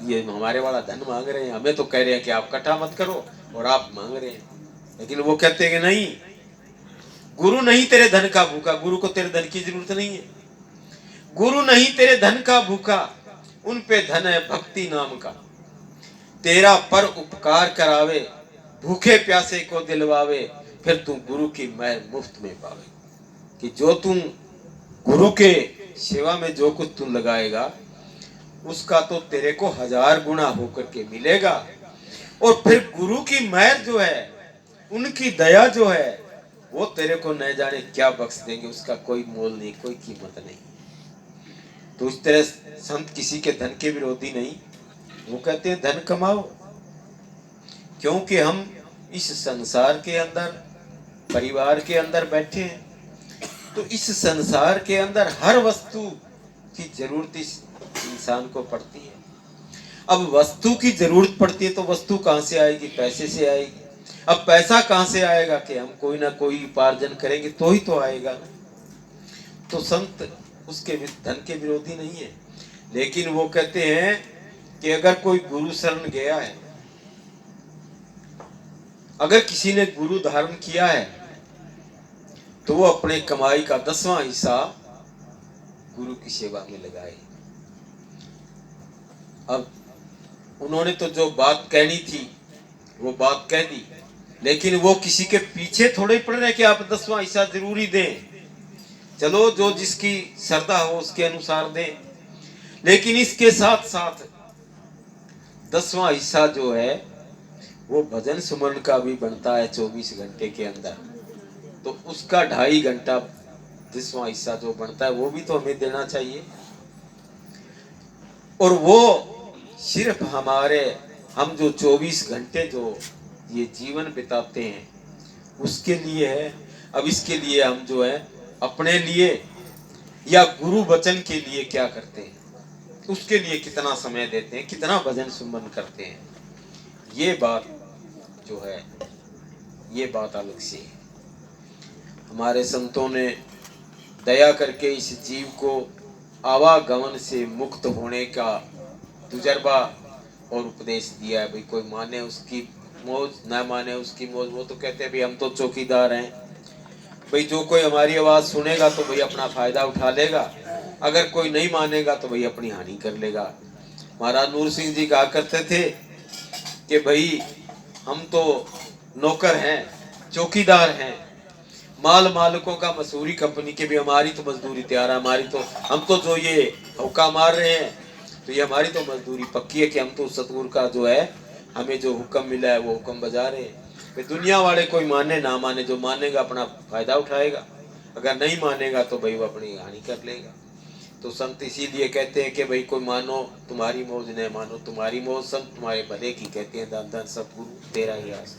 [SPEAKER 2] ये हमारे वाला धन मांग रहे हैं, हमें तो कह रहे हैं कि आप इकट्ठा मत करो और आप मांग रहे हैं। लेकिन वो कहते हैं कि नहीं, गुरु नहीं तेरे धन का भूखा, गुरु को तेरे धन की जरूरत नहीं है। गुरु नहीं तेरे धन का भूखा, उन पे धन है भक्ति नाम का। तेरा पर उपकार करावे, भूखे प्यासे को दिलवावे, फिर तू गुरु की मेहर मुफ्त में पावे। कि जो तुम गुरु के सेवा में जो कुछ तुम लगाएगा उसका तो तेरे को 1000 गुना होकर के मिलेगा। और फिर गुरु की मेहर जो है, उनकी दया जो है, वो तेरे को न जाने क्या बख्श देंगे, उसका कोई मोल नहीं, कोई कीमत नहीं। तो इस तरह संत किसी के धन के विरोधी नहीं। वो कहते हैं धन कमाओ, क्योंकि हम इस संसार के अंदर, परिवार के अंदर बैठे हैं। तो इस संसार के अंदर हर वस्तु की जरूरत इस इंसान को पड़ती है। अब वस्तु की जरूरत पड़ती है तो वस्तु कहाँ से आएगी? पैसे से आएगी। अब पैसा कहाँ से आएगा? कि हम कोई ना कोई उपार्जन करेंगे तो ही तो आएगा। तो संत उसके धन के विरोधी नहीं है, लेकिन वो कहते हैं कि अगर कोई गुरु शरण गया है, अगर किसी ने गुरु धारण किया है, तो वो अपने कमाई का 10वां हिस्सा गुरु की सेवा में लगाए। अब उन्होंने तो जो बात कहनी थी वो बात कह दी, लेकिन वो किसी के पीछे थोड़े पड़ रहे कि आप 10वां हिस्सा जरूरी दें। चलो जो जिसकी श्रद्धा हो उसके अनुसार दें, लेकिन इसके साथ साथ 10वां हिस्सा जो है वो भजन सुमन का भी बनता है 24 घंटे के अंदर। तो उसका 2.5 घंटा 10वां हिस्सा जो बनता है वो भी तो हमें देना चाहिए। और वो सिर्फ हम जो 24 घंटे जो ये जीवन बिताते हैं उसके लिए है। अब इसके लिए हम जो है अपने लिए या गुरु वचन के लिए क्या करते हैं, उसके लिए कितना समय देते हैं, कितना भजन सुमन करते हैं, ये बात जो है ये बात अलग से है। हमारे संतों ने दया करके इस जीव को आवागमन से मुक्त होने का तजुर्बा और उपदेश दिया है। भाई कोई माने उसकी मौज, ना माने उसकी मौज। वो तो कहते हैं भाई हम तो चौकीदार हैं, भाई जो कोई हमारी आवाज़ सुनेगा तो भाई अपना फ़ायदा उठा लेगा, अगर कोई नहीं मानेगा तो भाई अपनी हानि कर लेगा। महाराज नूर सिंह जी कहा करते थे कि भाई हम तो नौकर हैं, चौकीदार हैं, माल मालिकों का मसूरी कंपनी के भी हमारी तो मजदूरी तैयार है। हमारी तो हम तो जो ये हुक्का मार रहे हैं तो ये हमारी तो मजदूरी पक्की है कि हम तो सतगुरु का जो है हमें जो हुक्म मिला है वो हुक्म बजा रहे हैं। दुनिया वाले कोई माने ना माने, जो मानेगा अपना फायदा उठाएगा, अगर नहीं मानेगा तो भाई वो अपनी हानि कर लेगा। तो संत इसीलिए कहते हैं कि भाई कोई मानो तुम्हारी मौज, नहीं मानो तुम्हारी मौज, संत तुम्हारे भले की कहते हैं। दान दान सतगुरु तेरा ही आस।